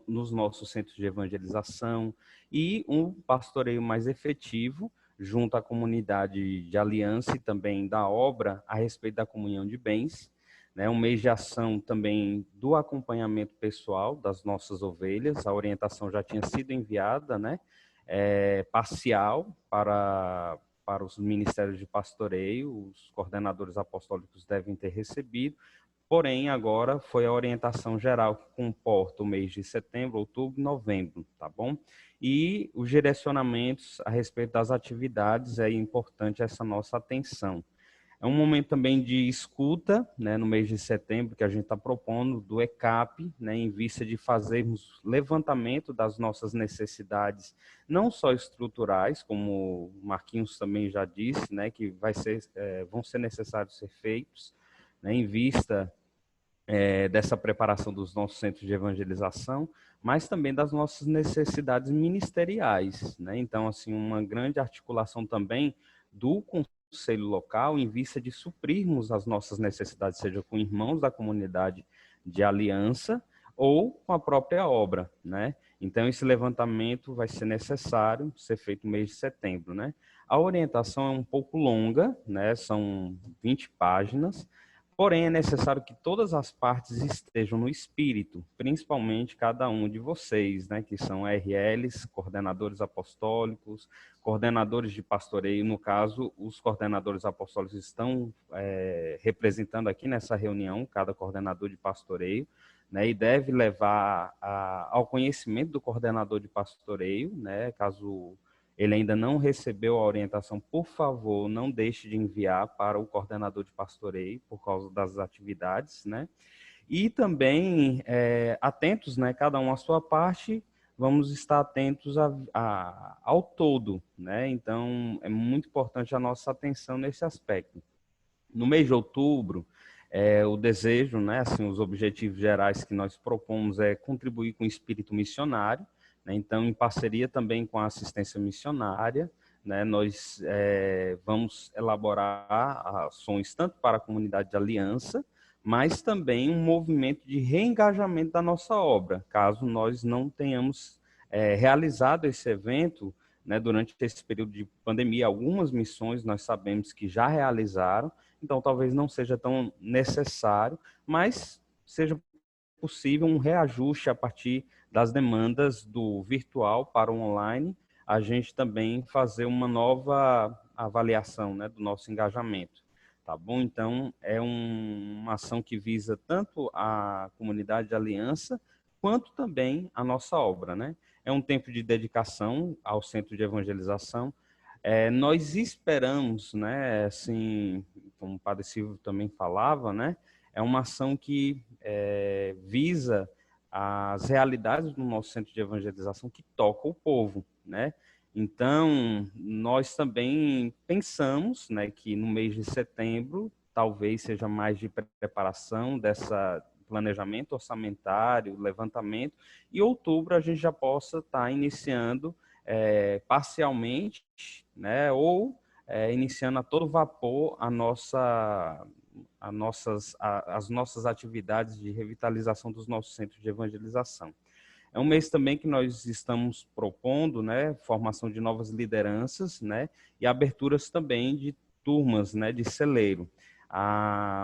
nos nossos centros de evangelização, e um pastoreio mais efetivo junto à comunidade de aliança e também da obra a respeito da comunhão de bens, né? Um mês de ação também do acompanhamento pessoal das nossas ovelhas. A orientação já tinha sido enviada, né? Parcial para os ministérios de pastoreio, os coordenadores apostólicos devem ter recebido. Porém, agora foi a orientação geral que comporta o mês de setembro, outubro e novembro, tá bom? E os direcionamentos a respeito das atividades, é importante essa nossa atenção. É um momento também de escuta, né, no mês de setembro, que a gente está propondo, do ECAP, né, em vista de fazermos levantamento das nossas necessidades, não só estruturais, como o Marquinhos também já disse, né, que vão ser necessários ser feitos, né, em vista dessa preparação dos nossos centros de evangelização, mas também das nossas necessidades ministeriais, né? Então, assim, uma grande articulação também do conselho local em vista de suprirmos as nossas necessidades, seja com irmãos da comunidade de aliança ou com a própria obra, né? Então, esse levantamento vai ser necessário ser feito no mês de setembro, né? A orientação é um pouco longa, né? São 20 páginas, porém, é necessário que todas as partes estejam no espírito, principalmente cada um de vocês, né, que são RLs, coordenadores apostólicos, coordenadores de pastoreio. No caso, os coordenadores apostólicos estão representando aqui nessa reunião, cada coordenador de pastoreio, né, e deve levar ao conhecimento do coordenador de pastoreio, né, caso ele ainda não recebeu a orientação, por favor, não deixe de enviar para o coordenador de pastoreio, por causa das atividades, né? E também, atentos, né, cada um à sua parte, vamos estar atentos ao todo, né? Então, é muito importante a nossa atenção nesse aspecto. No mês de outubro, o desejo, né, assim, os objetivos gerais que nós propomos é contribuir com o espírito missionário, né? Então, em parceria também com a assistência missionária, né, nós vamos elaborar ações tanto para a comunidade de aliança, mas também um movimento de reengajamento da nossa obra, caso nós não tenhamos realizado esse evento, né, durante esse período de pandemia. Algumas missões nós sabemos que já realizaram, então talvez não seja tão necessário, mas seja possível um reajuste a partir das demandas do virtual para o online, a gente também fazer uma nova avaliação, né, do nosso engajamento. Tá bom? Então, é uma ação que visa tanto a comunidade de aliança, quanto também a nossa obra, né? É um tempo de dedicação ao centro de evangelização. Nós esperamos, né, assim, como o Padre Silvio também falava, né, é uma ação que visa as realidades do nosso centro de evangelização que toca o povo, né? Então, nós também pensamos, né, que no mês de setembro talvez seja mais de preparação dessa planejamento orçamentário, levantamento, e outubro a gente já possa estar iniciando parcialmente, né, ou iniciando a todo vapor as nossas atividades de revitalização dos nossos centros de evangelização. É um mês também que nós estamos propondo, né, formação de novas lideranças, né, e aberturas também de turmas, né, de celeiro.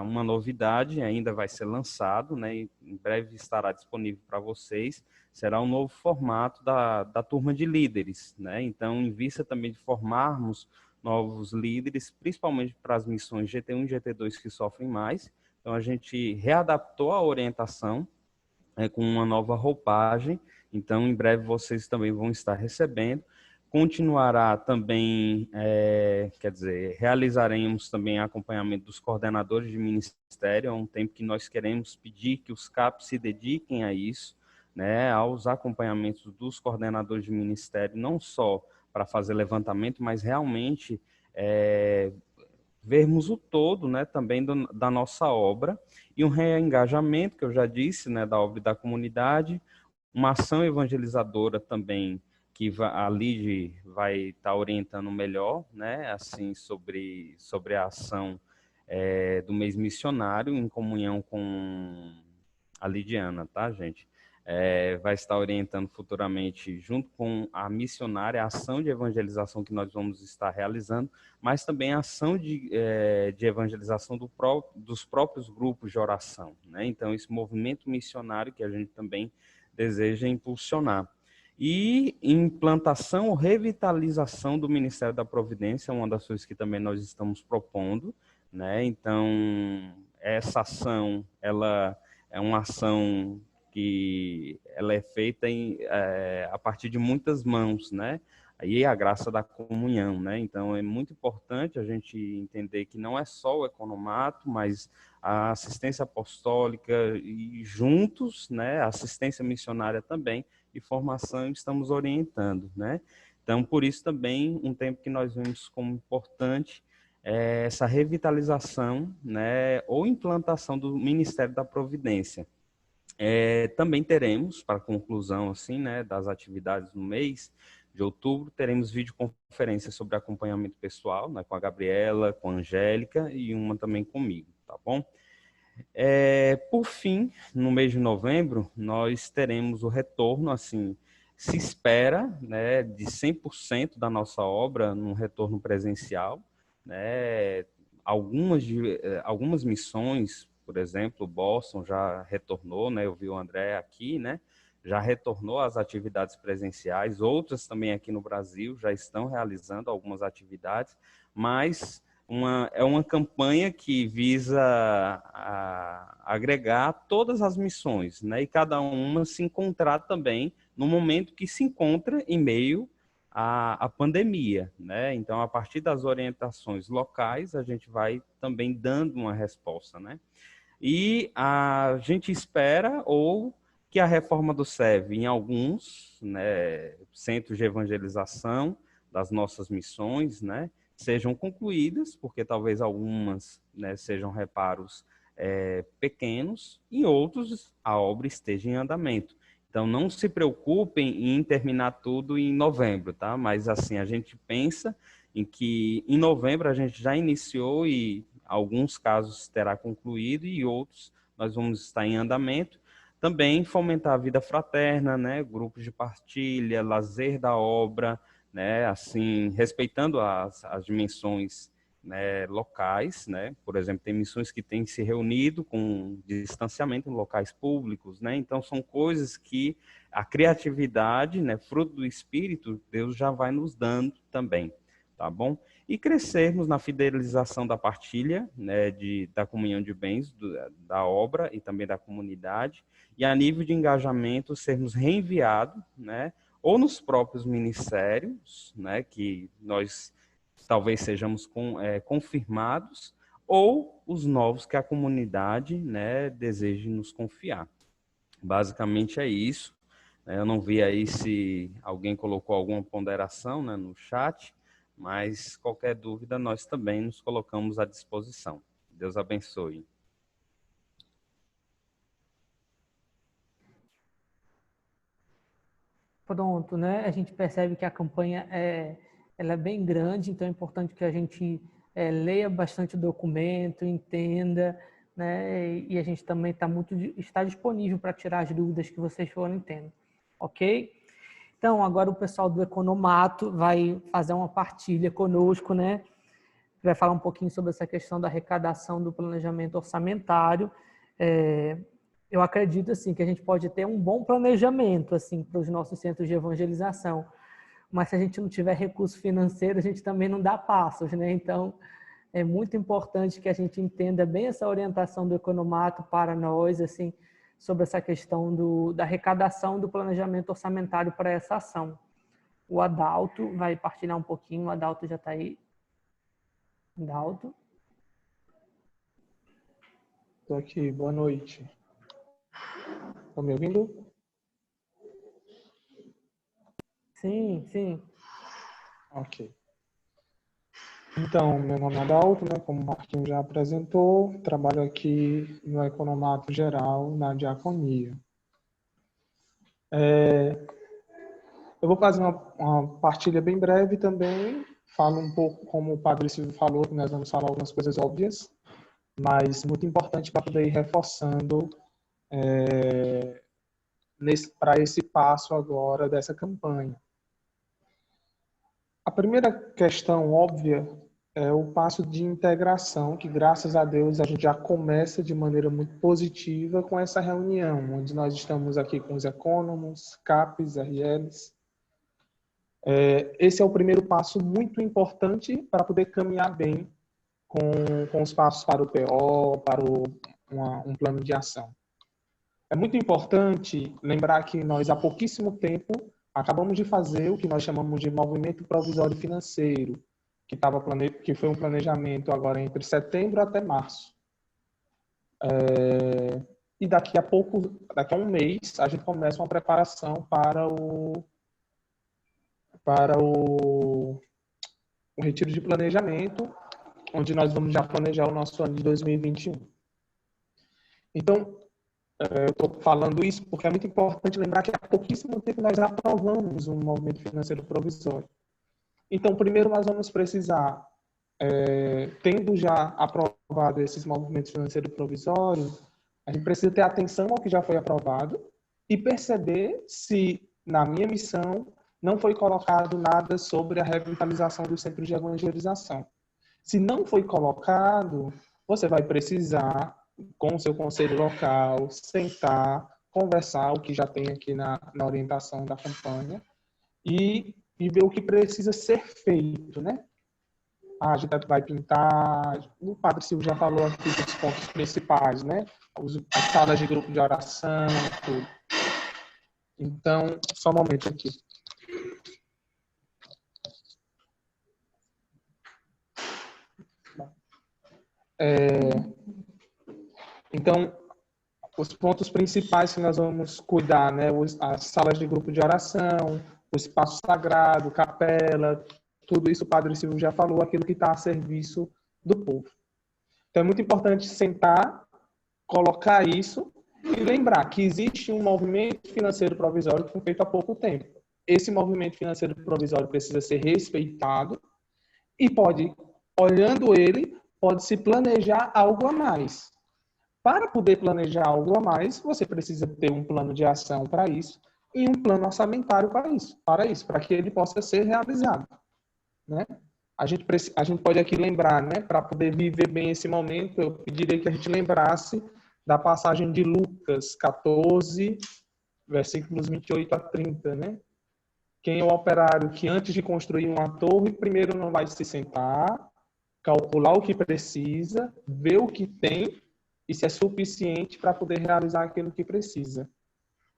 Uma novidade ainda vai ser lançado, né, e em breve estará disponível para vocês, será um novo formato da turma de líderes, né? Então, em vista também de formarmos novos líderes, principalmente para as missões GT1 e GT2 que sofrem mais. Então, a gente readaptou a orientação com uma nova roupagem, então em breve vocês também vão estar recebendo. Continuará também, quer dizer, realizaremos também acompanhamento dos coordenadores de ministério, é um tempo que nós queremos pedir que os CAPs se dediquem a isso, né, aos acompanhamentos dos coordenadores de ministério, não só para fazer levantamento, mas realmente vermos o todo, né, também da nossa obra, e um reengajamento, que eu já disse, né, da obra e da comunidade, uma ação evangelizadora também, que a Lide vai estar orientando melhor, né, assim, sobre a ação do mês missionário, em comunhão com a Lidiana, tá, gente? Vai estar orientando futuramente, junto com a missionária, a ação de evangelização que nós vamos estar realizando, mas também a ação de evangelização dos próprios grupos de oração, né? Então, esse movimento missionário que a gente também deseja impulsionar. E implantação ou revitalização do Ministério da Providência, uma das coisas que também nós estamos propondo, né? Então, essa ação, ela é uma ação que ela é feita a partir de muitas mãos, né? Aí a graça da comunhão, né? Então é muito importante a gente entender que não é só o economato, mas a assistência apostólica e juntos, né? A assistência missionária também e formação estamos orientando, né? Então por isso também um tempo que nós vemos como importante essa revitalização, né? Ou implantação do Ministério da Providência. Também teremos, para conclusão assim, né, das atividades no mês de outubro, teremos videoconferência sobre acompanhamento pessoal, né, com a Gabriela, com a Angélica e uma também comigo, tá bom? Por fim, no mês de novembro, nós teremos o retorno, assim, se espera, né, de 100% da nossa obra num retorno presencial, né, algumas missões, por exemplo, o Boston já retornou, né? Eu vi o André aqui, né? Já retornou às atividades presenciais, outras também aqui no Brasil já estão realizando algumas atividades, mas é uma campanha que visa agregar todas as missões, né? E cada uma se encontrar também no momento que se encontra em meio à pandemia, né? Então, a partir das orientações locais, a gente vai também dando uma resposta, né? E a gente espera ou que a reforma do SEV, em alguns, né, centros de evangelização das nossas missões, né, sejam concluídas, porque talvez algumas, né, sejam reparos pequenos, e outros a obra esteja em andamento. Então, não se preocupem em terminar tudo em novembro, tá? Mas, assim, a gente pensa em que em novembro a gente já iniciou e alguns casos terá concluído e outros nós vamos estar em andamento. Também fomentar a vida fraterna, né? Grupos de partilha, lazer da obra, né? Assim, respeitando as dimensões, né, locais, né? Por exemplo, tem missões que têm se reunido com distanciamento em locais públicos, né? Então são coisas que a criatividade, né, fruto do Espírito, Deus já vai nos dando também, tá bom? E crescermos na fidelização da partilha, né, da comunhão de bens, da obra e também da comunidade, e a nível de engajamento sermos reenviados, né, ou nos próprios ministérios, né, que nós talvez sejamos confirmados, ou os novos que a comunidade, né, deseje nos confiar. Basicamente é isso. Eu não vi aí se alguém colocou alguma ponderação, né, no chat, mas qualquer dúvida nós também nos colocamos à disposição. Deus abençoe. Pronto, né? A gente percebe que a campanha ela é bem grande, então é importante que a gente leia bastante o documento, entenda, né? E a gente também está disponível para tirar as dúvidas que vocês forem tendo, ok? Então, agora o pessoal do Economato vai fazer uma partilha conosco, né? Vai falar um pouquinho sobre essa questão da arrecadação do planejamento orçamentário. Eu acredito assim que a gente pode ter um bom planejamento assim para os nossos centros de evangelização, mas se a gente não tiver recurso financeiro, a gente também não dá passos, né? Então, é muito importante que a gente entenda bem essa orientação do Economato para nós, assim, sobre essa questão da arrecadação do planejamento orçamentário para essa ação. O Adalto vai partilhar um pouquinho, o Adalto já está aí. Adalto. Estou aqui, boa noite. Estão me ouvindo? Sim, sim. Ok. Então, meu nome é Adalto, né? Como o Marquinhos já apresentou, trabalho aqui no Economato Geral, na diaconia. Eu vou fazer uma partilha bem breve também, falo um pouco como o Padre Silvio falou, que nós vamos falar algumas coisas óbvias, mas muito importante para poder ir reforçando para esse passo agora dessa campanha. A primeira questão óbvia é o passo de integração, que graças a Deus a gente já começa de maneira muito positiva com essa reunião, onde nós estamos aqui com os econômicos, CAPES, RLs. Esse é o primeiro passo muito importante para poder caminhar bem com os passos para o PO, para um plano de ação. É muito importante lembrar que nós, há pouquíssimo tempo, acabamos de fazer o que nós chamamos de movimento provisório financeiro, que foi um planejamento agora entre setembro até março. E daqui a um mês, a gente começa uma preparação para o retiro de planejamento, onde nós vamos já planejar o nosso ano de 2021. Então, eu estou falando isso porque é muito importante lembrar que há pouquíssimo tempo nós aprovamos um movimento financeiro provisório. Então, primeiro nós vamos precisar, tendo já aprovado esses movimentos financeiros provisórios, a gente precisa ter atenção ao que já foi aprovado e perceber se, na minha missão, não foi colocado nada sobre a revitalização dos centros de evangelização. Se não foi colocado, você vai precisar, com o seu conselho local, sentar, conversar o que já tem aqui na orientação da campanha e ver o que precisa ser feito, né? A gente vai pintar, o Padre Silvio já falou aqui dos pontos principais, né? As salas de grupo de oração, tudo. Então, só um momento aqui. Então, os pontos principais que nós vamos cuidar, né? As salas de grupo de oração, o espaço sagrado, capela, tudo isso o Padre Silvio já falou, aquilo que está a serviço do povo. Então é muito importante sentar, colocar isso e lembrar que existe um movimento financeiro provisório que foi feito há pouco tempo. Esse movimento financeiro provisório precisa ser respeitado e pode, olhando ele, pode-se planejar algo a mais. Para poder planejar algo a mais, você precisa ter um plano de ação para isso e um plano orçamentário para que ele possa ser realizado, né? A gente pode aqui lembrar, né? Para poder viver bem esse momento, eu pediria que a gente lembrasse da passagem de Lucas 14, versículos 28 a 30, né? Quem é o operário que antes de construir uma torre, primeiro não vai se sentar, calcular o que precisa, ver o que tem e se é suficiente para poder realizar aquilo que precisa,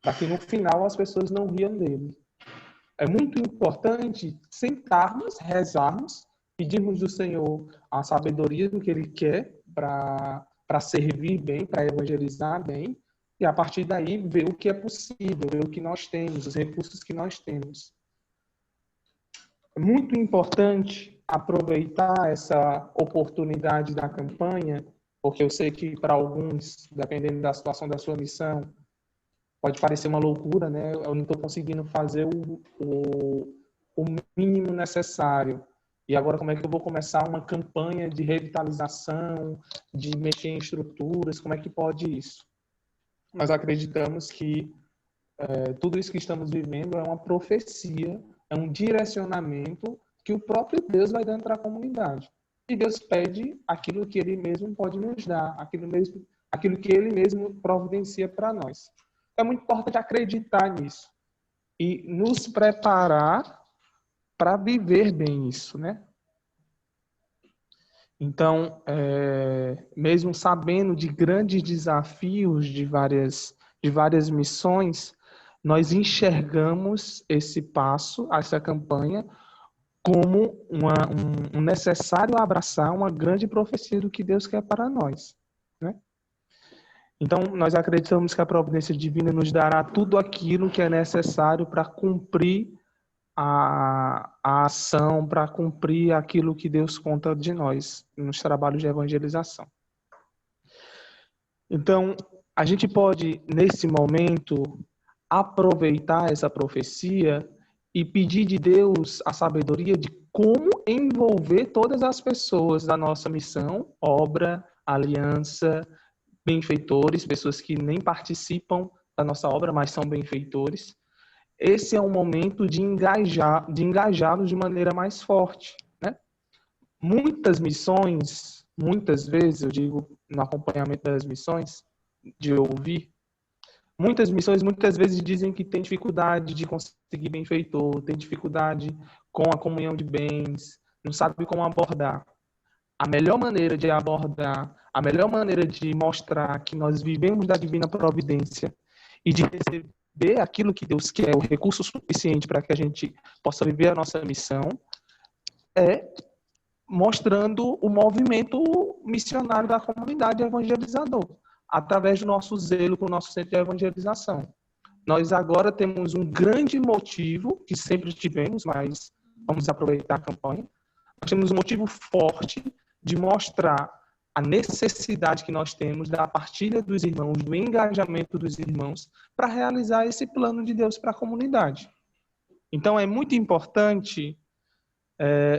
para que no final as pessoas não riam dele. É muito importante sentarmos, rezarmos, pedirmos do Senhor a sabedoria do que Ele quer para servir bem, para evangelizar bem, e a partir daí ver o que é possível, ver o que nós temos, os recursos que nós temos. É muito importante aproveitar essa oportunidade da campanha, porque eu sei que para alguns, dependendo da situação da sua missão, pode parecer uma loucura, né? Eu não estou conseguindo fazer o mínimo necessário. E agora como é que eu vou começar uma campanha de revitalização, de mexer em estruturas? Como é que pode isso? Nós acreditamos que tudo isso que estamos vivendo é uma profecia, é um direcionamento que o próprio Deus vai dando para a comunidade. E Deus pede aquilo que Ele mesmo pode nos dar, aquilo que Ele mesmo providencia para nós. É muito importante acreditar nisso e nos preparar para viver bem isso, né? Então, mesmo sabendo de grandes desafios de várias missões, nós enxergamos esse passo, essa campanha, como um necessário abraçar uma grande profecia do que Deus quer para nós, né? Então, nós acreditamos que a providência divina nos dará tudo aquilo que é necessário para cumprir a ação, para cumprir aquilo que Deus conta de nós nos trabalhos de evangelização. Então, a gente pode, nesse momento, aproveitar essa profecia e pedir de Deus a sabedoria de como envolver todas as pessoas da nossa missão, obra, aliança, benfeitores, pessoas que nem participam da nossa obra, mas são benfeitores. Esse é um momento de engajá-los de maneira mais forte, né? Muitas missões, muitas vezes, eu digo no acompanhamento das missões, de ouvir, muitas missões muitas vezes dizem que tem dificuldade de conseguir benfeitor, tem dificuldade com a comunhão de bens, não sabe como abordar. A melhor maneira de abordar, a melhor maneira de mostrar que nós vivemos da divina providência e de receber aquilo que Deus quer, o recurso suficiente para que a gente possa viver a nossa missão, é mostrando o movimento missionário da comunidade evangelizador, através do nosso zelo para o nosso centro de evangelização. Nós agora temos um grande motivo, que sempre tivemos, mas vamos aproveitar a campanha. Nós temos um motivo forte de mostrar a necessidade que nós temos da partilha dos irmãos, do engajamento dos irmãos, para realizar esse plano de Deus para a comunidade. Então, é muito importante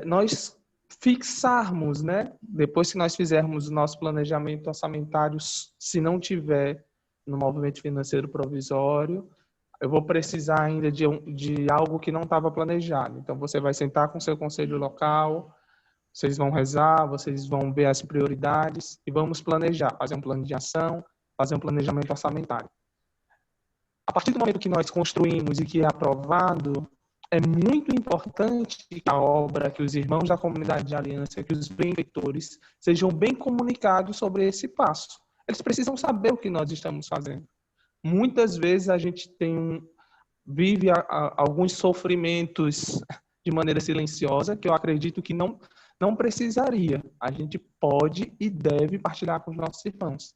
nós fixarmos, né? Depois que nós fizermos o nosso planejamento orçamentário, se não tiver no movimento financeiro provisório, eu vou precisar ainda de algo que não estava planejado. Então, você vai sentar com o seu conselho local, vocês vão rezar, vocês vão ver as prioridades e vamos planejar, fazer um plano de ação, fazer um planejamento orçamentário. A partir do momento que nós construímos e que é aprovado, é muito importante que a obra, que os irmãos da comunidade de aliança, que os benfeitores sejam bem comunicados sobre esse passo. Eles precisam saber o que nós estamos fazendo. Muitas vezes a gente vive alguns sofrimentos de maneira silenciosa, que eu acredito que não precisaria. A gente pode e deve partilhar com os nossos irmãos.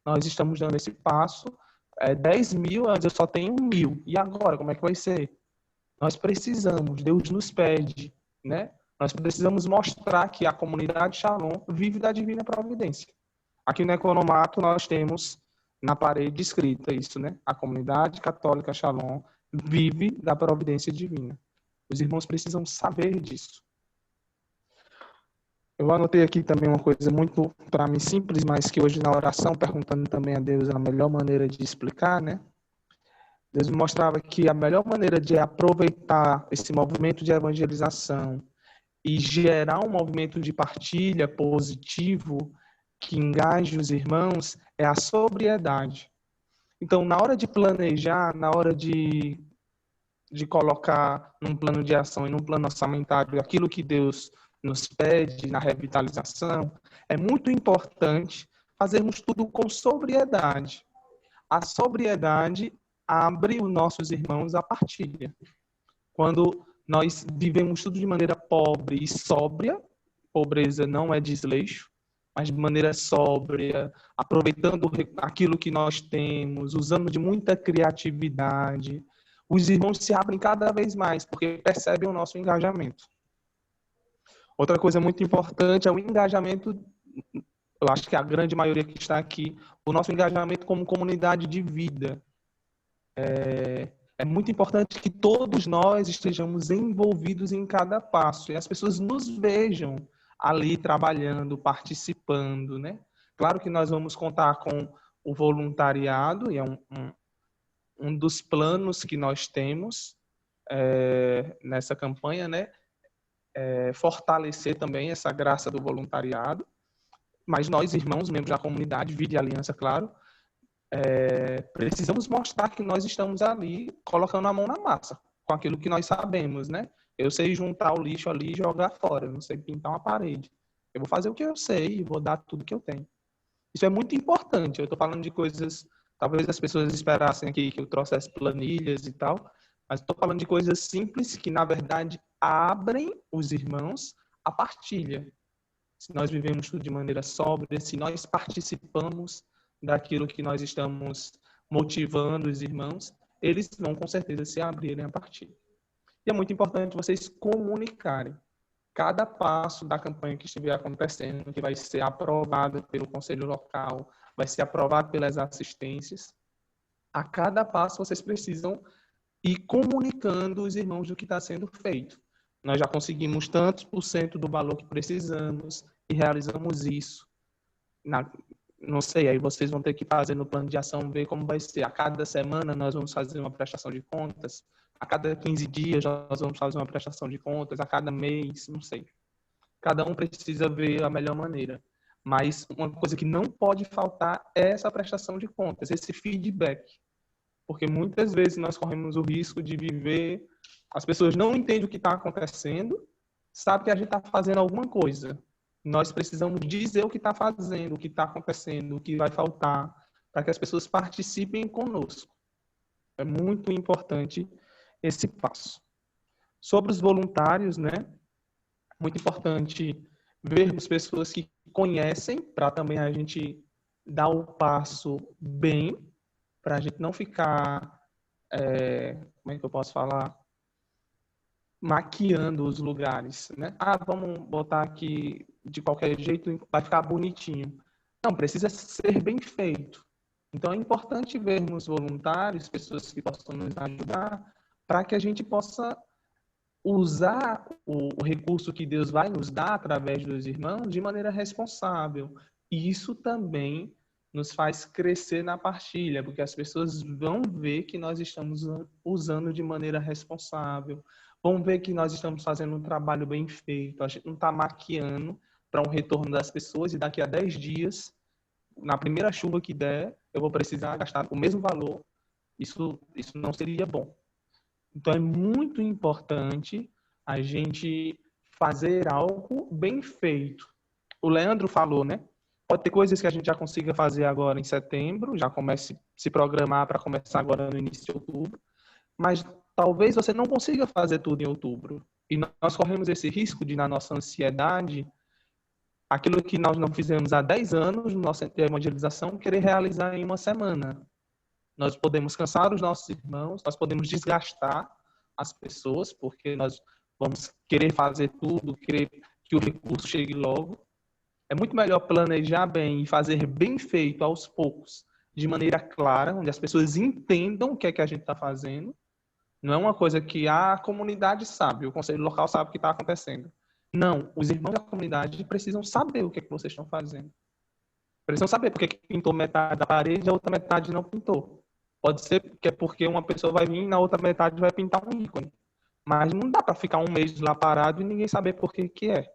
nós estamos dando esse passo, 10 mil, antes eu só tenho 1.000. E agora, como é que vai ser? Nós precisamos, Deus nos pede, né? Nós precisamos mostrar que a comunidade Shalom vive da divina providência. Aqui no Economato nós temos na parede escrita isso, né? A comunidade católica Shalom vive da providência divina. Os irmãos precisam saber disso. Eu anotei aqui também uma coisa muito, para mim, simples, mas que hoje na oração, perguntando também a Deus a melhor maneira de explicar, né? Deus me mostrava que a melhor maneira de aproveitar esse movimento de evangelização e gerar um movimento de partilha positivo que engaje os irmãos é a sobriedade. Então, na hora de planejar, na hora de colocar num plano de ação e num plano orçamentário aquilo que Deus nos pede na revitalização, é muito importante fazermos tudo com sobriedade. A sobriedade abre os nossos irmãos à partilha. Quando nós vivemos tudo de maneira pobre e sóbria, pobreza não é desleixo, mas de maneira sóbria, aproveitando aquilo que nós temos, usando de muita criatividade, os irmãos se abrem cada vez mais, porque percebem o nosso engajamento. Outra coisa muito importante é o engajamento, eu acho que a grande maioria que está aqui, o nosso engajamento como comunidade de vida. É muito importante que todos nós estejamos envolvidos em cada passo e as pessoas nos vejam ali trabalhando, participando, né? Claro que nós vamos contar com o voluntariado, e é um dos planos que nós temos nessa campanha, né? Fortalecer também essa graça do voluntariado. Mas nós, irmãos, membros da comunidade, Vida e Aliança, claro, precisamos mostrar que nós estamos ali colocando a mão na massa, com aquilo que nós sabemos, né? Eu sei juntar o lixo ali e jogar fora, eu não sei pintar uma parede. Eu vou fazer o que eu sei e vou dar tudo que eu tenho. Isso é muito importante. Eu estou falando de coisas, talvez as pessoas esperassem aqui que eu trouxesse planilhas e tal, mas estou falando de coisas simples que, na verdade, abrem os irmãos à partilha. Se nós vivemos tudo de maneira sóbria, se nós participamos daquilo que nós estamos motivando os irmãos, eles vão com certeza se abrirem a partilha. E é muito importante vocês comunicarem cada passo da campanha que estiver acontecendo, que vai ser aprovado pelo conselho local, vai ser aprovado pelas assistências. A cada passo vocês precisam ir comunicando os irmãos do que está sendo feito. Nós já conseguimos tantos por cento do valor que precisamos e realizamos isso. Não sei, aí vocês vão ter que fazer no plano de ação, ver como vai ser. A cada semana nós vamos fazer uma prestação de contas, a cada 15 dias nós vamos fazer uma prestação de contas, a cada mês, não sei. Cada um precisa ver a melhor maneira. Mas uma coisa que não pode faltar é essa prestação de contas, esse feedback. Porque muitas vezes nós corremos o risco de viver, as pessoas não entendem o que está acontecendo, sabem que a gente está fazendo alguma coisa. Nós precisamos dizer o que está fazendo, o que está acontecendo, o que vai faltar, para que as pessoas participem conosco. É muito importante esse passo. Sobre os voluntários, né? Muito importante vermos pessoas que conhecem, para também a gente dar o passo bem, para a gente não ficar, como é que eu posso falar? Maquiando os lugares, né? Vamos botar aqui de qualquer jeito, vai ficar bonitinho. Não, precisa ser bem feito. Então é importante vermos voluntários, pessoas que possam nos ajudar, para que a gente possa usar o recurso que Deus vai nos dar através dos irmãos de maneira responsável. E isso também nos faz crescer na partilha, porque as pessoas vão ver que nós estamos usando de maneira responsável, vão ver que nós estamos fazendo um trabalho bem feito, a gente não está maquiando para um retorno das pessoas e daqui a 10 dias, na primeira chuva que der, eu vou precisar gastar o mesmo valor. Isso não seria bom. Então é muito importante a gente fazer algo bem feito. O Leandro falou, né? Pode ter coisas que a gente já consiga fazer agora em setembro, já comece a se programar para começar agora no início de outubro, mas talvez você não consiga fazer tudo em outubro. E nós corremos esse risco de, na nossa ansiedade, aquilo que nós não fizemos há 10 anos no nosso centro de evangelização, querer realizar em uma semana. Nós podemos cansar os nossos irmãos, nós podemos desgastar as pessoas, porque nós vamos querer fazer tudo, querer que o recurso chegue logo. É muito melhor planejar bem e fazer bem feito aos poucos, de maneira clara, onde as pessoas entendam o que é que a gente está fazendo. Não é uma coisa que a comunidade sabe, o conselho local sabe o que está acontecendo. Não, os irmãos da comunidade precisam saber o que é que vocês estão fazendo. Precisam saber porque que pintou metade da parede e a outra metade não pintou. Pode ser que é porque uma pessoa vai vir e na outra metade vai pintar um ícone. Mas não dá para ficar um mês lá parado e ninguém saber por que que é.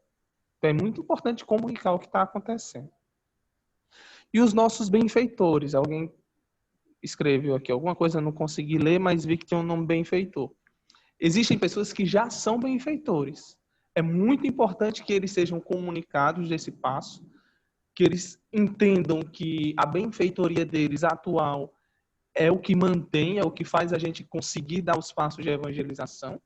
Então é muito importante comunicar o que está acontecendo. E os nossos benfeitores. Alguém escreveu aqui alguma coisa, não consegui ler, mas vi que tem um nome benfeitor. Existem pessoas que já são benfeitores. É muito importante que eles sejam comunicados desse passo, que eles entendam que a benfeitoria deles atual é o que mantém, é o que faz a gente conseguir dar os passos de evangelização.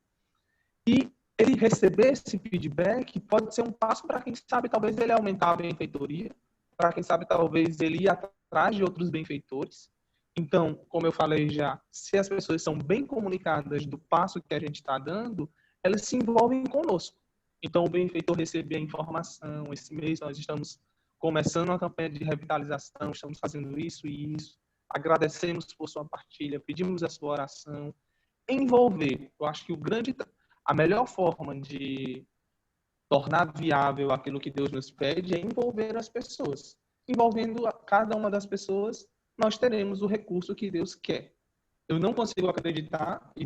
E ele receber esse feedback pode ser um passo para quem sabe, talvez ele aumentar a benfeitoria, para quem sabe, talvez ele ir atrás de outros benfeitores. Então, como eu falei já, se as pessoas são bem comunicadas do passo que a gente está dando, elas se envolvem conosco. Então, o benfeitor receber a informação. Esse mês nós estamos começando uma campanha de revitalização, estamos fazendo isso e isso. Agradecemos por sua partilha, pedimos a sua oração. Envolver. Eu acho que a melhor forma de tornar viável aquilo que Deus nos pede é envolver as pessoas. Envolvendo cada uma das pessoas, nós teremos o recurso que Deus quer. Eu não consigo acreditar, e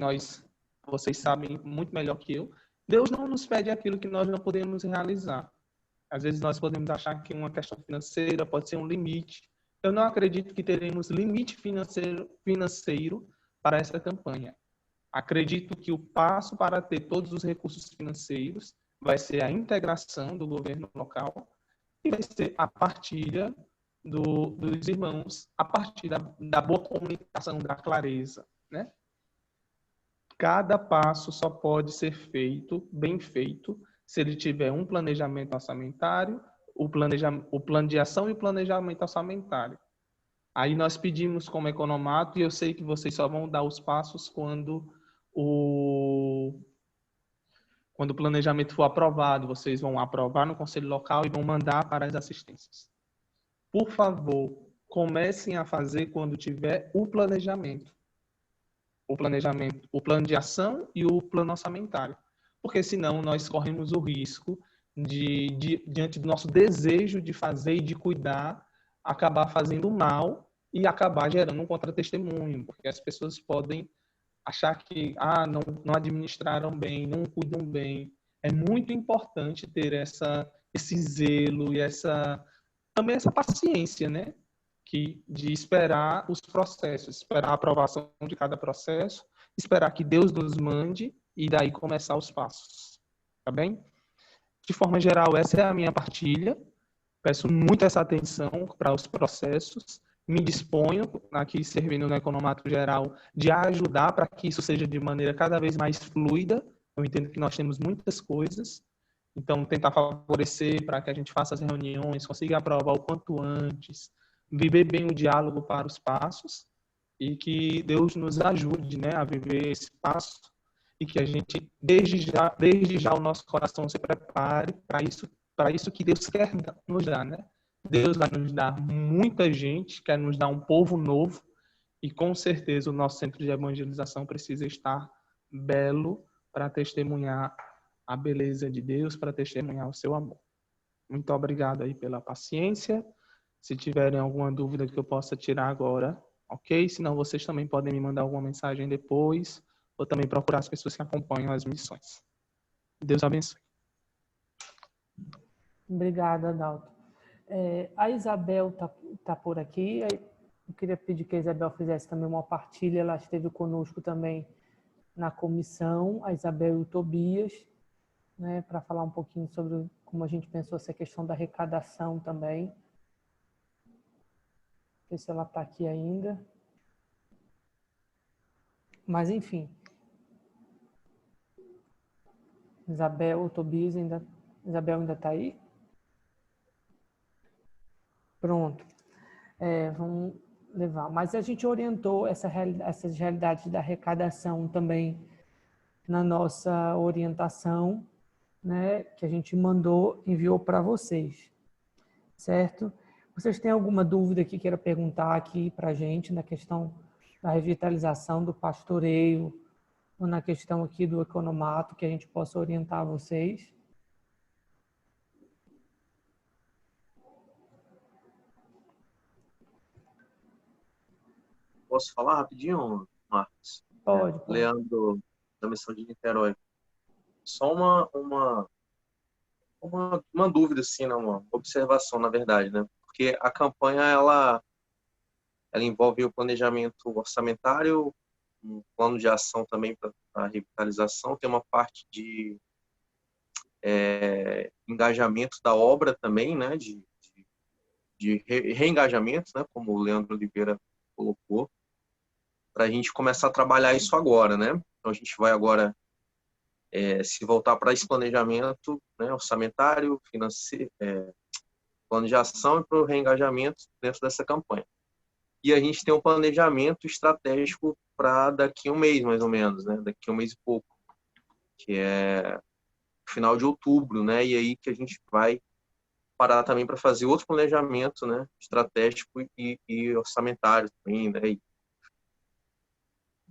vocês sabem muito melhor que eu, Deus não nos pede aquilo que nós não podemos realizar. Às vezes nós podemos achar que uma questão financeira pode ser um limite. Eu não acredito que teremos limite financeiro para essa campanha. Acredito que o passo para ter todos os recursos financeiros vai ser a integração do governo local e vai ser a partilha dos irmãos, a partir da boa comunicação, da clareza, né? Cada passo só pode ser feito, bem feito, se ele tiver um planejamento orçamentário, o plano de ação e o planejamento orçamentário. Aí nós pedimos como economato, e eu sei que vocês só vão dar os passos quando o planejamento for aprovado. Vocês vão aprovar no conselho local e vão mandar para as assistências. Por favor, comecem a fazer quando tiver o planejamento. O plano de ação e o plano orçamentário. Porque senão nós corremos o risco diante do nosso desejo de fazer e de cuidar, acabar fazendo mal e acabar gerando um contra-testemunho, porque as pessoas podem achar que não administraram bem, não cuidam bem. É muito importante ter esse zelo e também essa paciência, né? De esperar os processos, esperar a aprovação de cada processo, esperar que Deus nos mande e daí começar os passos. Tá bem? De forma geral, essa é a minha partilha. Peço muito essa atenção para os processos. Me disponho, aqui servindo no Economato Geral, de ajudar para que isso seja de maneira cada vez mais fluida. Eu entendo que nós temos muitas coisas, então tentar favorecer para que a gente faça as reuniões, consiga aprovar o quanto antes, viver bem o diálogo para os passos e que Deus nos ajude, né, a viver esse passo e que a gente, desde já o nosso coração se prepare para isso que Deus quer nos dar, né? Deus vai nos dar muita gente, quer nos dar um povo novo e com certeza o nosso centro de evangelização precisa estar belo para testemunhar a beleza de Deus, para testemunhar o seu amor. Muito obrigado aí pela paciência. Se tiverem alguma dúvida que eu possa tirar agora, ok? Senão vocês também podem me mandar alguma mensagem depois ou também procurar as pessoas que acompanham as missões. Deus abençoe. Obrigada, Adalto. A Isabel tá por aqui. Eu queria pedir que a Isabel fizesse também uma partilha. Ela esteve conosco também na comissão, a Isabel e o Tobias, né, para falar um pouquinho sobre como a gente pensou essa questão da arrecadação também. Não sei se ela está aqui ainda. Mas, enfim. Isabel, o Tobias Isabel ainda está aí? Pronto. Vamos levar. Mas a gente orientou essas realidades da arrecadação também na nossa orientação, né, que a gente enviou para vocês, certo? Vocês têm alguma dúvida que queira perguntar aqui para a gente na questão da revitalização do pastoreio ou na questão aqui do economato, que a gente possa orientar vocês? Posso falar rapidinho, Marcos? Pode. Leandro, da Missão de Niterói. Só uma dúvida, assim, né? Uma observação, na verdade, né? Porque a campanha, ela envolve o planejamento orçamentário, um plano de ação também para a revitalização, tem uma parte de engajamento da obra também, né? De reengajamento, né? Como o Leandro Oliveira colocou, para a gente começar a trabalhar isso agora, né? Então, a gente vai agora se voltar para esse planejamento, né, orçamentário, financeiro, plano de ação e para o reengajamento dentro dessa campanha. E a gente tem um planejamento estratégico para daqui a um mês, mais ou menos, né? Daqui a um mês e pouco, que é final de outubro, né? E aí que a gente vai parar também para fazer outro planejamento, né? Estratégico e orçamentário também, né?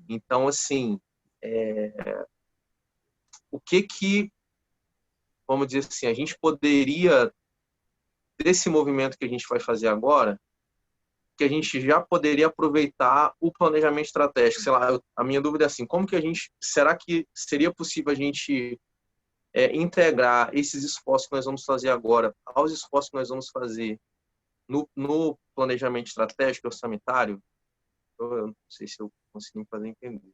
Então, assim, o que, vamos dizer assim, a gente poderia, desse movimento que a gente vai fazer agora, que a gente já poderia aproveitar o planejamento estratégico. Sei lá, a minha dúvida é assim, como que será que seria possível a gente integrar esses esforços que nós vamos fazer agora aos esforços que nós vamos fazer no planejamento estratégico e orçamentário? Eu não sei se eu consigo me fazer entender.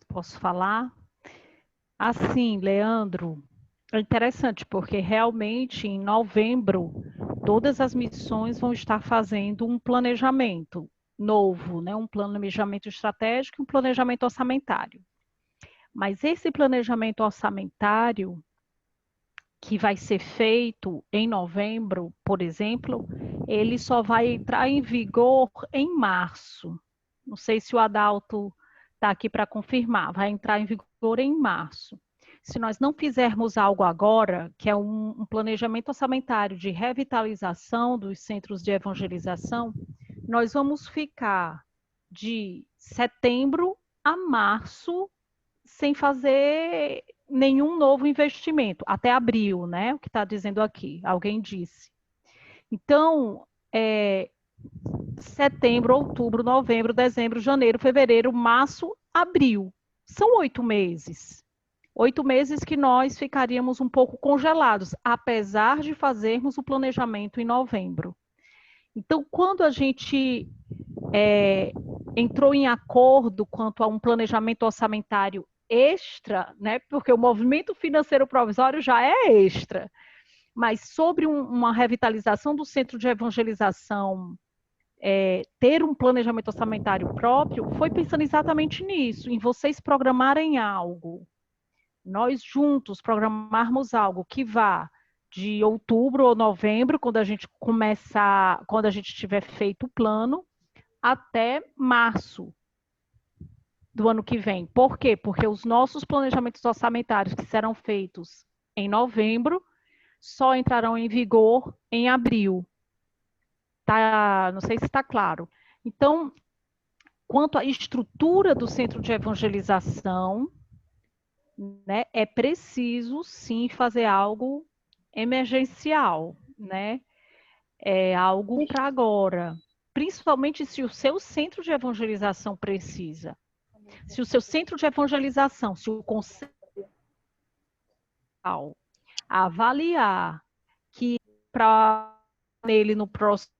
Posso falar? Assim, Leandro, é interessante, porque realmente em novembro todas as missões vão estar fazendo um planejamento novo, né? Um planejamento estratégico e um planejamento orçamentário. Mas esse planejamento orçamentário que vai ser feito em novembro, por exemplo, ele só vai entrar em vigor em março. Não sei se o Adalto está aqui para confirmar, vai entrar em vigor em março. Se nós não fizermos algo agora, que é um planejamento orçamentário de revitalização dos centros de evangelização, nós vamos ficar de setembro a março sem fazer nenhum novo investimento, até abril, né? O que está dizendo aqui, alguém disse. Então, setembro, outubro, novembro, dezembro, janeiro, fevereiro, março, abril. São 8 meses. 8 meses que nós ficaríamos um pouco congelados, apesar de fazermos o planejamento em novembro. Então, quando a gente entrou em acordo quanto a um planejamento orçamentário extra, né, porque o movimento financeiro provisório já é extra, mas sobre uma revitalização do centro de evangelização, ter um planejamento orçamentário próprio, foi pensando exatamente nisso, em vocês programarem algo, nós juntos programarmos algo que vá de outubro ou novembro, quando a gente começar, quando a gente tiver feito o plano, até março do ano que vem. Por quê? Porque os nossos planejamentos orçamentários que serão feitos em novembro só entrarão em vigor em abril. Tá? Não sei se está claro. Então, quanto à estrutura do centro de evangelização, né, é preciso sim fazer algo emergencial, né? É algo para agora. Principalmente se o seu centro de evangelização precisa. Se o seu centro de evangelização, se o conselho avaliar que para nele no próximo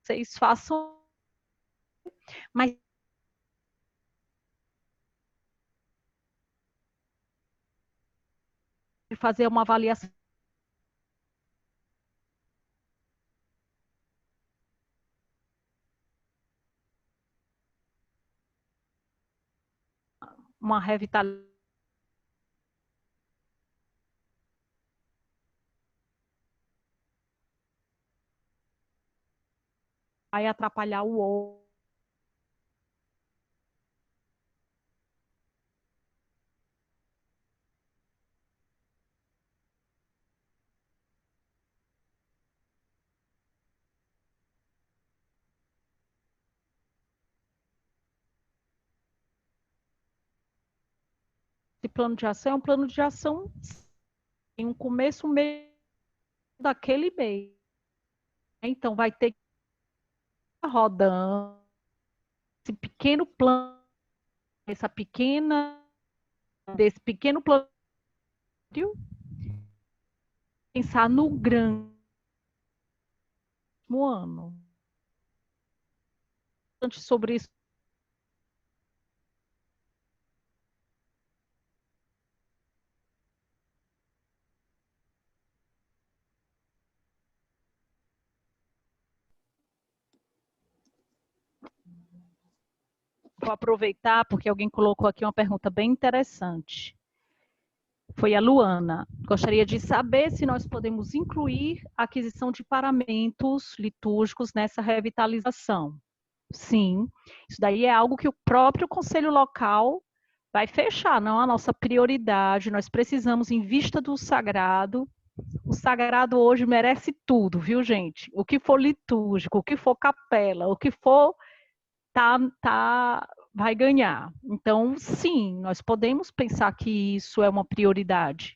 vocês façam, mas fazer uma avaliação uma revitalização vai atrapalhar o outro. Esse plano de ação é um plano de ação, tem um começo, meio daquele mês. Então, vai ter que ir rodando esse pequeno plano, desse pequeno plano, pensar no grande ano. Sobre isso. Vou aproveitar porque alguém colocou aqui uma pergunta bem interessante. Foi a Luana. Gostaria de saber se nós podemos incluir a aquisição de paramentos litúrgicos nessa revitalização. Sim, isso daí é algo que o próprio Conselho Local vai fechar, não a nossa prioridade. Nós precisamos, em vista do sagrado, o sagrado hoje merece tudo, viu, gente? O que for litúrgico, o que for capela, o que for, vai ganhar. Então, sim, nós podemos pensar que isso é uma prioridade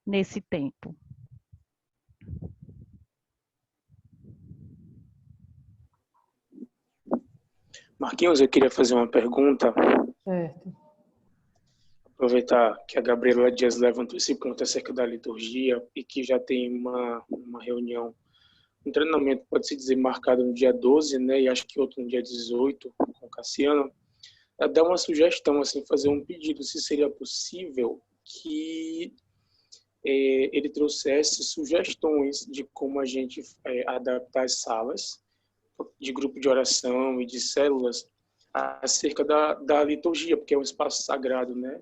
nesse tempo. Marquinhos, eu queria fazer uma pergunta. Certo. Aproveitar que a Gabriela Dias levantou esse ponto acerca da liturgia e que já tem uma reunião, um treinamento, pode-se dizer, marcado no dia 12, né? E acho que outro no dia 18, com Cassiano. Dar uma sugestão, assim, fazer um pedido, se seria possível que ele trouxesse sugestões de como a gente adaptar as salas de grupo de oração e de células acerca da liturgia, porque é um espaço sagrado, né?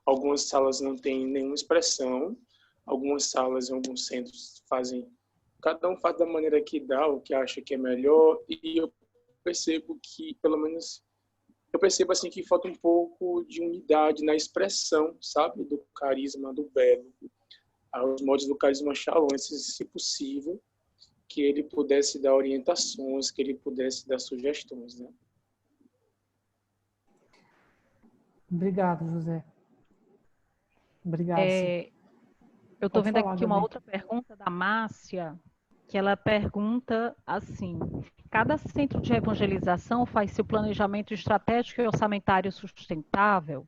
Algumas salas não têm nenhuma expressão, algumas salas em alguns centros cada um faz da maneira que dá, o que acha que é melhor, e eu percebo que, pelo menos, assim, que falta um pouco de unidade na expressão, sabe, do carisma do belo, aos modos do carisma Shalom, se possível, que ele pudesse dar orientações, que ele pudesse dar sugestões, né? Obrigado, José. Obrigado. Eu estou vendo aqui uma outra pergunta da Márcia, que ela pergunta assim: cada centro de evangelização faz seu planejamento estratégico e orçamentário sustentável?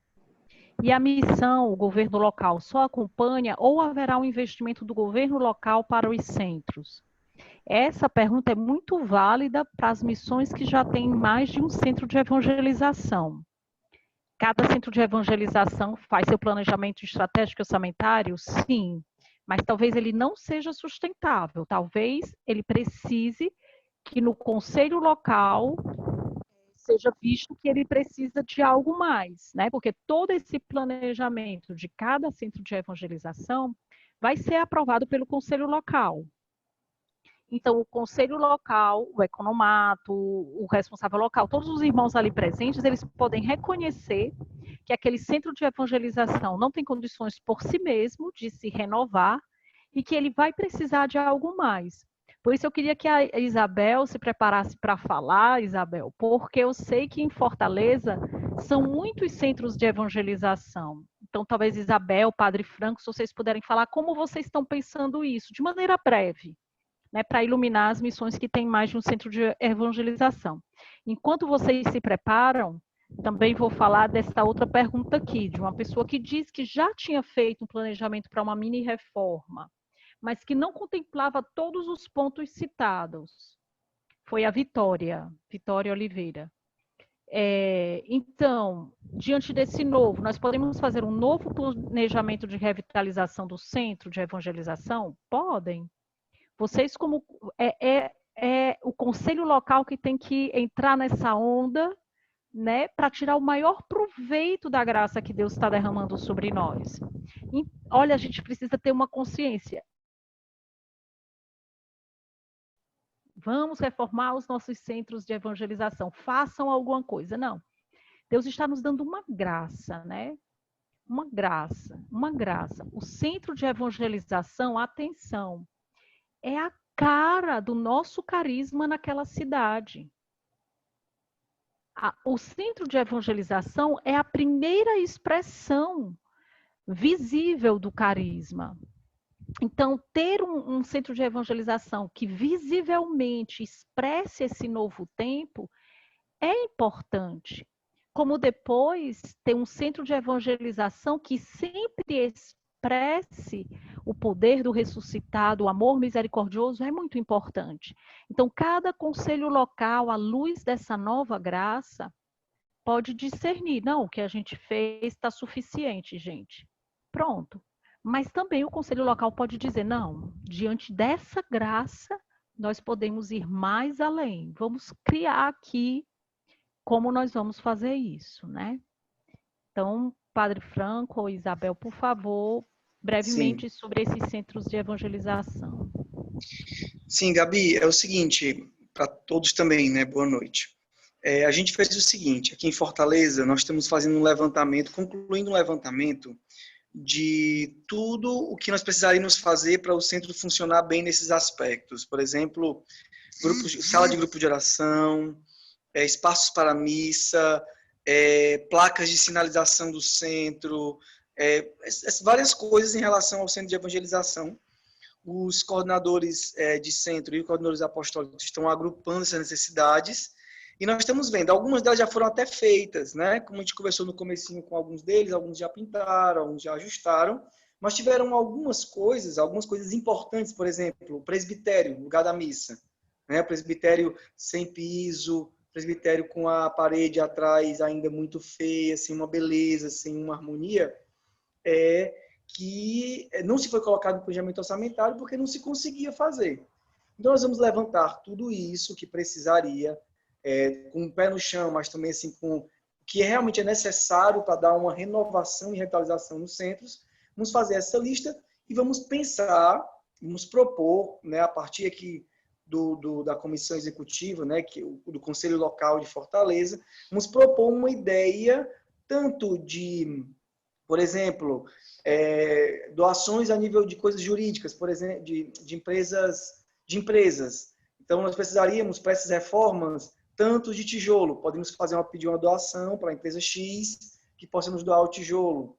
E a missão, o governo local só acompanha ou haverá um investimento do governo local para os centros? Essa pergunta é muito válida para as missões que já têm mais de um centro de evangelização. Cada centro de evangelização faz seu planejamento estratégico e orçamentário? Sim, mas talvez ele não seja sustentável. Talvez ele precise que no conselho local seja visto que ele precisa de algo mais, né? Porque todo esse planejamento de cada centro de evangelização vai ser aprovado pelo conselho local. Então, o conselho local, o economato, o responsável local, todos os irmãos ali presentes, eles podem reconhecer que aquele centro de evangelização não tem condições por si mesmo de se renovar e que ele vai precisar de algo mais. Por isso eu queria que a Isabel se preparasse para falar, Isabel, porque eu sei que em Fortaleza são muitos centros de evangelização. Então, talvez Isabel, Padre Franco, se vocês puderem falar como vocês estão pensando isso, de maneira breve, né, para iluminar as missões que têm mais de um centro de evangelização. Enquanto vocês se preparam, também vou falar dessa outra pergunta aqui, de uma pessoa que diz que já tinha feito um planejamento para uma mini reforma, mas que não contemplava todos os pontos citados. Foi a Vitória Oliveira. Então, diante desse novo, nós podemos fazer um novo planejamento de revitalização do centro de evangelização? Podem. Vocês, como o conselho local que tem que entrar nessa onda, né, para tirar o maior proveito da graça que Deus está derramando sobre nós. E, olha, a gente precisa ter uma consciência. vamos reformar os nossos centros de evangelização, façam alguma coisa. Não. Deus está nos dando uma graça, né? Uma graça, uma graça. O centro de evangelização, atenção, é a cara do nosso carisma naquela cidade. O centro de evangelização é a primeira expressão visível do carisma. Então, ter um centro de evangelização que visivelmente expresse esse novo tempo é importante. Como depois ter um centro de evangelização que sempre expresse o poder do ressuscitado, o amor misericordioso, é muito importante. Então, cada conselho local, à luz dessa nova graça, pode discernir, não, o que a gente fez está suficiente, gente. Pronto. Mas também o conselho local pode dizer, não, diante dessa graça, nós podemos ir mais além. Vamos criar aqui como nós vamos fazer isso, né? Então, Padre Franco ou Isabel, por favor, brevemente sobre esses centros de evangelização. Sim, Gabi, é o seguinte, para todos também, né? Boa noite. A gente fez o seguinte, aqui em Fortaleza, nós estamos fazendo um levantamento, concluindo um levantamento de tudo o que nós precisaríamos fazer para o centro funcionar bem nesses aspectos. Por exemplo, sala de grupo de oração, espaços para missa, placas de sinalização do centro, várias coisas em relação ao centro de evangelização. Os coordenadores de centro e os coordenadores apostólicos estão agrupando essas necessidades e nós estamos vendo, algumas delas já foram até feitas, né? Como a gente conversou no comecinho com alguns deles, alguns já pintaram, alguns já ajustaram, mas tiveram algumas coisas importantes, por exemplo, o presbitério, lugar da missa, né? O presbitério sem piso, presbitério com a parede atrás ainda muito feia, sem uma beleza, sem uma harmonia, que não se foi colocado no planejamento orçamentário porque não se conseguia fazer. Então, nós vamos levantar tudo isso que precisaria, com o pé no chão, mas também assim, com o que realmente é necessário para dar uma renovação e revitalização nos centros. Vamos fazer essa lista e vamos pensar, vamos propor, né, a partir aqui da comissão executiva, né, do Conselho Local de Fortaleza, vamos propor uma ideia tanto de, por exemplo, doações a nível de coisas jurídicas, por exemplo, de empresas. Então, nós precisaríamos, para essas reformas, tanto de tijolo. Podemos pedir uma doação para a empresa X, que possamos doar o tijolo.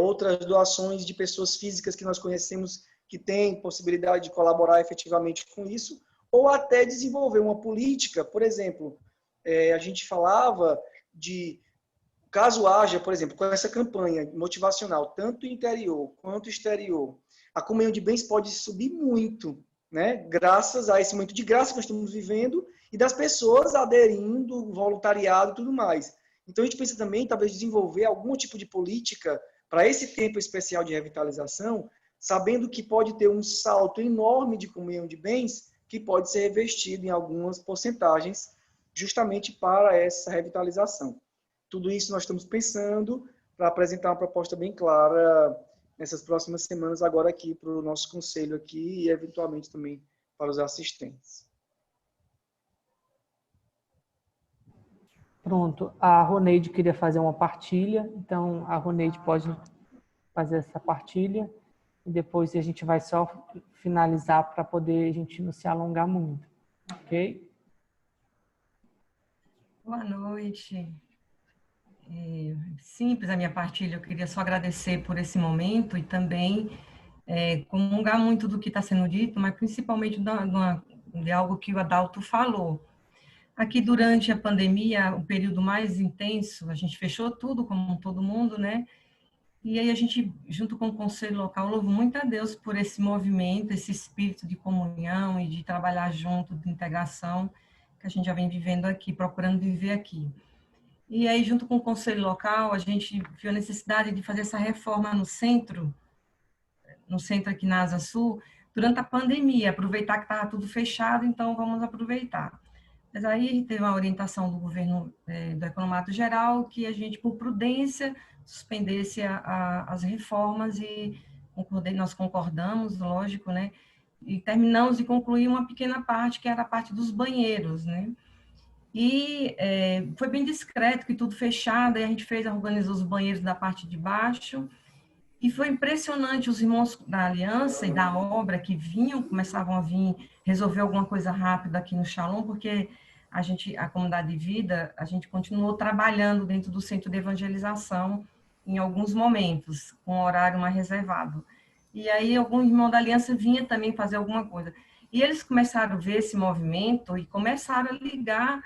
Outras doações de pessoas físicas que nós conhecemos que têm possibilidade de colaborar efetivamente com isso, ou até desenvolver uma política, por exemplo, a gente falava de, caso haja, por exemplo, com essa campanha motivacional, tanto interior quanto exterior, a comunhão de bens pode subir muito, né? Graças a esse momento de graça que nós estamos vivendo e das pessoas aderindo, voluntariado e tudo mais. Então, a gente pensa também, talvez, desenvolver algum tipo de política para esse tempo especial de revitalização, sabendo que pode ter um salto enorme de comunhão de bens que pode ser revestido em algumas porcentagens justamente para essa revitalização. Tudo isso nós estamos pensando para apresentar uma proposta bem clara nessas próximas semanas, agora aqui para o nosso conselho aqui e, eventualmente, também para os assistentes. Pronto, a Roneide queria fazer uma partilha, então a Roneide pode fazer essa partilha e depois a gente vai só finalizar para poder a gente não se alongar muito, ok? Boa noite. Simples a minha partilha, eu queria só agradecer por esse momento e também comungar muito do que está sendo dito, mas principalmente de algo que o Adalto falou. Aqui, durante a pandemia, o período mais intenso, a gente fechou tudo, como todo mundo, né? E aí a gente, junto com o Conselho Local, louvo muito a Deus por esse movimento, esse espírito de comunhão e de trabalhar junto, de integração, que a gente já vem vivendo aqui, procurando viver aqui. E aí, junto com o Conselho Local, a gente viu a necessidade de fazer essa reforma no centro aqui na Asa Sul, durante a pandemia, aproveitar que estava tudo fechado, então vamos aproveitar. Mas aí teve uma orientação do governo do Economato Geral que a gente, por prudência, suspendesse as reformas e nós concordamos, lógico, né? e terminamos de concluir uma pequena parte, que era a parte dos banheiros, né? E foi bem discreto, que tudo fechado, e a gente organizou os banheiros da parte de baixo, e foi impressionante os irmãos da Aliança e da obra que começavam a vir resolver alguma coisa rápida aqui no Shalom, porque a comunidade de vida, a gente continuou trabalhando dentro do centro de evangelização em alguns momentos, com horário mais reservado. E aí algum irmão da Aliança vinha também fazer alguma coisa. E eles começaram a ver esse movimento e começaram a ligar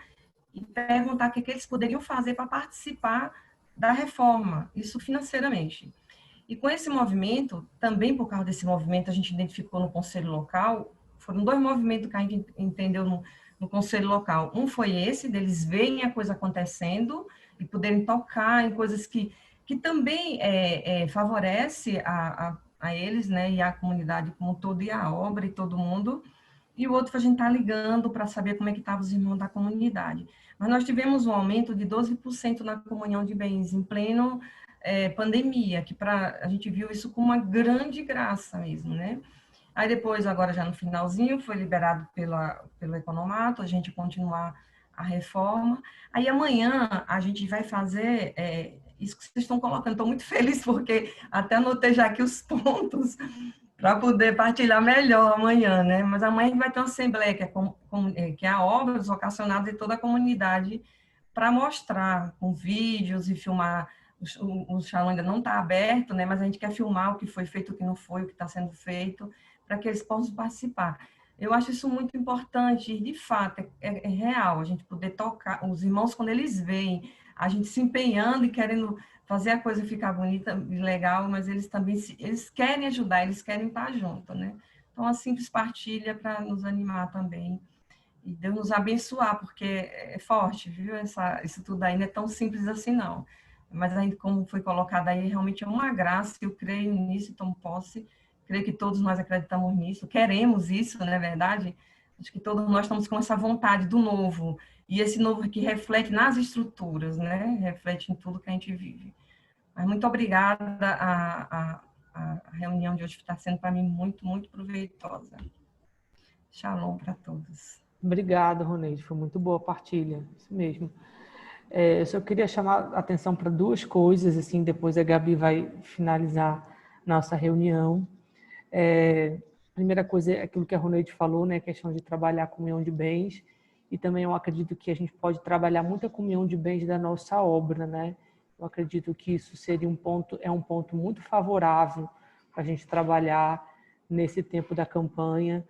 e perguntar o que eles poderiam fazer para participar da reforma, isso financeiramente. E com esse movimento, também por causa desse movimento, a gente identificou no Conselho Local, foram 2 movimentos que a gente entendeu no Conselho Local. Um foi esse, deles verem a coisa acontecendo e poderem tocar em coisas que também favorece a eles, né, e a comunidade como um todo, e a obra e todo mundo. E o outro, a gente está ligando para saber como é que estavam os irmãos da comunidade. Mas nós tivemos um aumento de 12% na comunhão de bens, em pleno pandemia, que a gente viu isso com uma grande graça mesmo, né? Aí depois, agora já no finalzinho, foi liberado pelo Economato, a gente continuar a reforma. Aí amanhã a gente vai fazer isso que vocês estão colocando. Estou muito feliz porque até anotei já aqui os pontos para poder partilhar melhor amanhã, né? Mas amanhã a gente vai ter uma assembleia, que é a obra dos vocacionados de toda a comunidade, para mostrar com vídeos e filmar. O Shalom ainda não está aberto, né? Mas a gente quer filmar o que foi feito, o que não foi, o que está sendo feito, para que eles possam participar. Eu acho isso muito importante e, de fato, é real a gente poder tocar. Os irmãos, quando eles veem a gente se empenhando e querendo fazer a coisa ficar bonita e legal, mas eles também eles querem ajudar, eles querem estar junto, né? Então, a simples partilha para nos animar também. E Deus nos abençoar, porque é forte, viu? Isso tudo aí não é tão simples assim, não. Mas, aí, como foi colocado aí, realmente é uma graça, eu creio nisso, tomo posse, creio que todos nós acreditamos nisso, queremos isso, não é verdade? Acho que todos nós estamos com essa vontade do novo, e esse novo que reflete nas estruturas, né? Reflete em tudo que a gente vive. Mas muito obrigada, a reunião de hoje está sendo para mim muito, muito proveitosa. Shalom para todos. Obrigada, Roneide, foi muito boa a partilha, isso mesmo. Eu só queria chamar a atenção para 2 coisas, assim, depois a Gabi vai finalizar nossa reunião. Primeira coisa é aquilo que a Roneide falou, né, a questão de trabalhar a comunhão de bens, e também eu acredito que a gente pode trabalhar muito a comunhão de bens da nossa obra, né? Eu acredito que isso seria um ponto muito favorável para a gente trabalhar nesse tempo da campanha,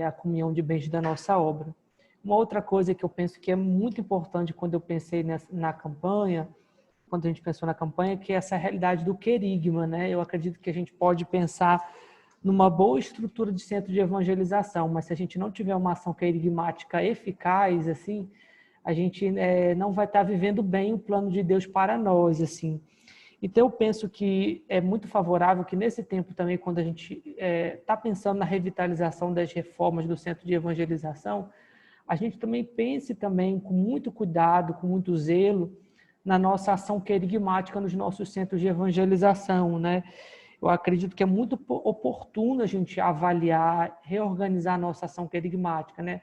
a comunhão de bens da nossa obra. Uma outra coisa que eu penso que é muito importante quando eu pensei na campanha, quando a gente pensou na campanha, que é essa realidade do querigma, né? Eu acredito que a gente pode pensar numa boa estrutura de centro de evangelização, mas se a gente não tiver uma ação querigmática eficaz, assim, a gente não vai estar vivendo bem o plano de Deus para nós, assim. Então, eu penso que é muito favorável que nesse tempo também, quando a gente está pensando na revitalização das reformas do centro de evangelização, a gente também pense também com muito cuidado, com muito zelo, na nossa ação querigmática nos nossos centros de evangelização, né? Eu acredito que é muito oportuno a gente avaliar, reorganizar a nossa ação querigmática, né?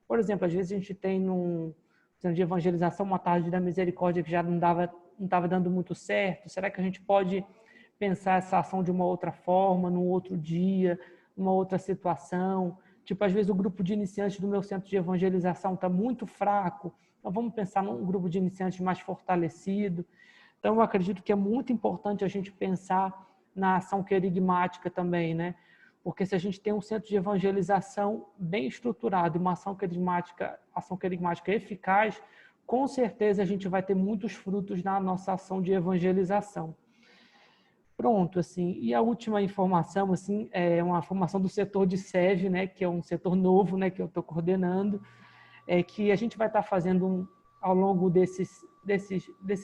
Por exemplo, às vezes a gente tem num centro de evangelização uma tarde da misericórdia que já não estava dando muito certo. Será que a gente pode pensar essa ação de uma outra forma, num outro dia, numa outra situação? Tipo, às vezes o grupo de iniciantes do meu centro de evangelização está muito fraco, então vamos pensar num grupo de iniciantes mais fortalecido. Então, eu acredito que é muito importante a gente pensar na ação querigmática também, né? Porque se a gente tem um centro de evangelização bem estruturado e uma ação querigmática eficaz, com certeza a gente vai ter muitos frutos na nossa ação de evangelização. Pronto, assim. E a última informação, assim, é uma informação do setor de SEV, né, que é um setor novo, né, que eu estou coordenando, que a gente vai estar fazendo ao longo desse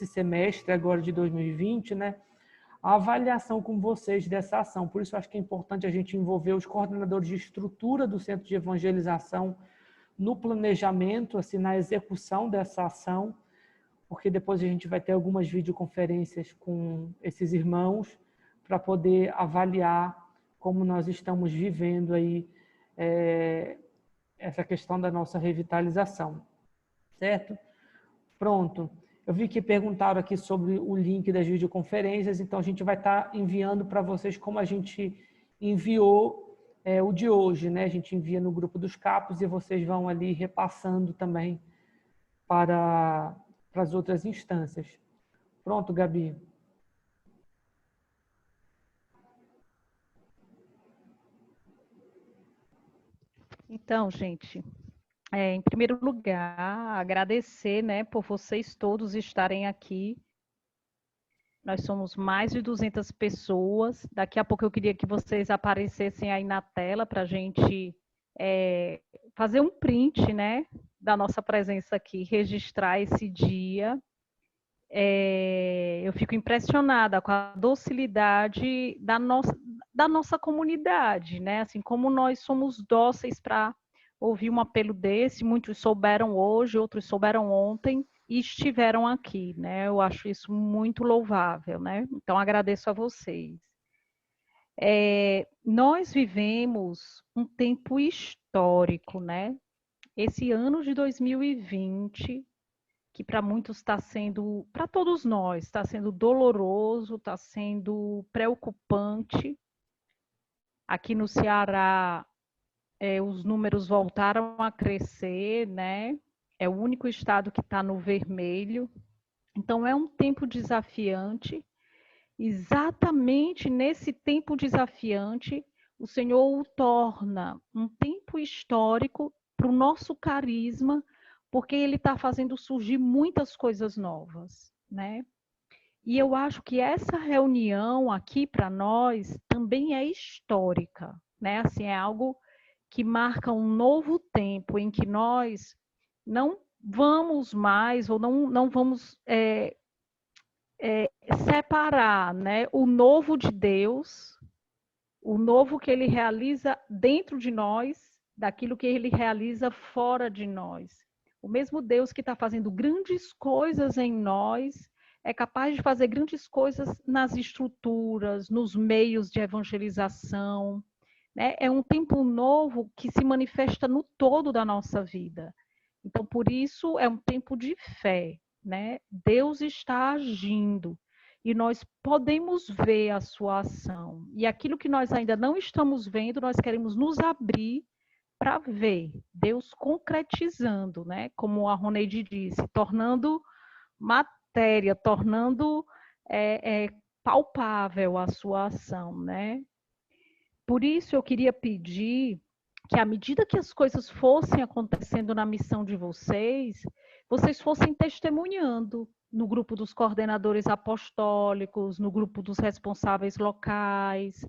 semestre agora de 2020, né, a avaliação com vocês dessa ação. Por isso, eu acho que é importante a gente envolver os coordenadores de estrutura do centro de evangelização no planejamento, assim, na execução dessa ação, porque depois a gente vai ter algumas videoconferências com esses irmãos para poder avaliar como nós estamos vivendo aí essa questão da nossa revitalização, certo? Pronto. Eu vi que perguntaram aqui sobre o link das videoconferências, então a gente vai estar enviando para vocês como a gente enviou o de hoje, né? A gente envia no grupo dos capos e vocês vão ali repassando também para as outras instâncias. Pronto, Gabi. Então, gente, em primeiro lugar, agradecer, né, por vocês todos estarem aqui. Nós somos mais de 200 pessoas. Daqui a pouco eu queria que vocês aparecessem aí na tela para a gente fazer um print, né, da nossa presença aqui, registrar esse dia. Eu fico impressionada com a docilidade da nossa comunidade, né? Assim como nós somos dóceis para ouvir um apelo desse, muitos souberam hoje, outros souberam ontem e estiveram aqui, né? Eu acho isso muito louvável, né? Então agradeço a vocês. Nós vivemos um tempo histórico, né? Esse ano de 2020 que para muitos está sendo, para todos nós, está sendo doloroso, está sendo preocupante. Aqui no Ceará, os números voltaram a crescer, né? É o único estado que está no vermelho. Então, é um tempo desafiante. Exatamente nesse tempo desafiante, o Senhor o torna um tempo histórico para o nosso carisma, porque ele está fazendo surgir muitas coisas novas, né? E eu acho que essa reunião aqui para nós também é histórica, né? Assim, é algo que marca um novo tempo em que nós não vamos mais ou não vamos separar, né, o novo de Deus, o novo que ele realiza dentro de nós, daquilo que ele realiza fora de nós. O mesmo Deus que está fazendo grandes coisas em nós é capaz de fazer grandes coisas nas estruturas, nos meios de evangelização, né? É um tempo novo que se manifesta no todo da nossa vida. Então, por isso, é um tempo de fé, né? Deus está agindo e nós podemos ver a sua ação. E aquilo que nós ainda não estamos vendo, nós queremos nos abrir para ver Deus concretizando, né? Como a Roneide disse, tornando matéria, tornando palpável a sua ação, né? Por isso eu queria pedir que à medida que as coisas fossem acontecendo na missão de vocês, vocês fossem testemunhando no grupo dos coordenadores apostólicos, no grupo dos responsáveis locais,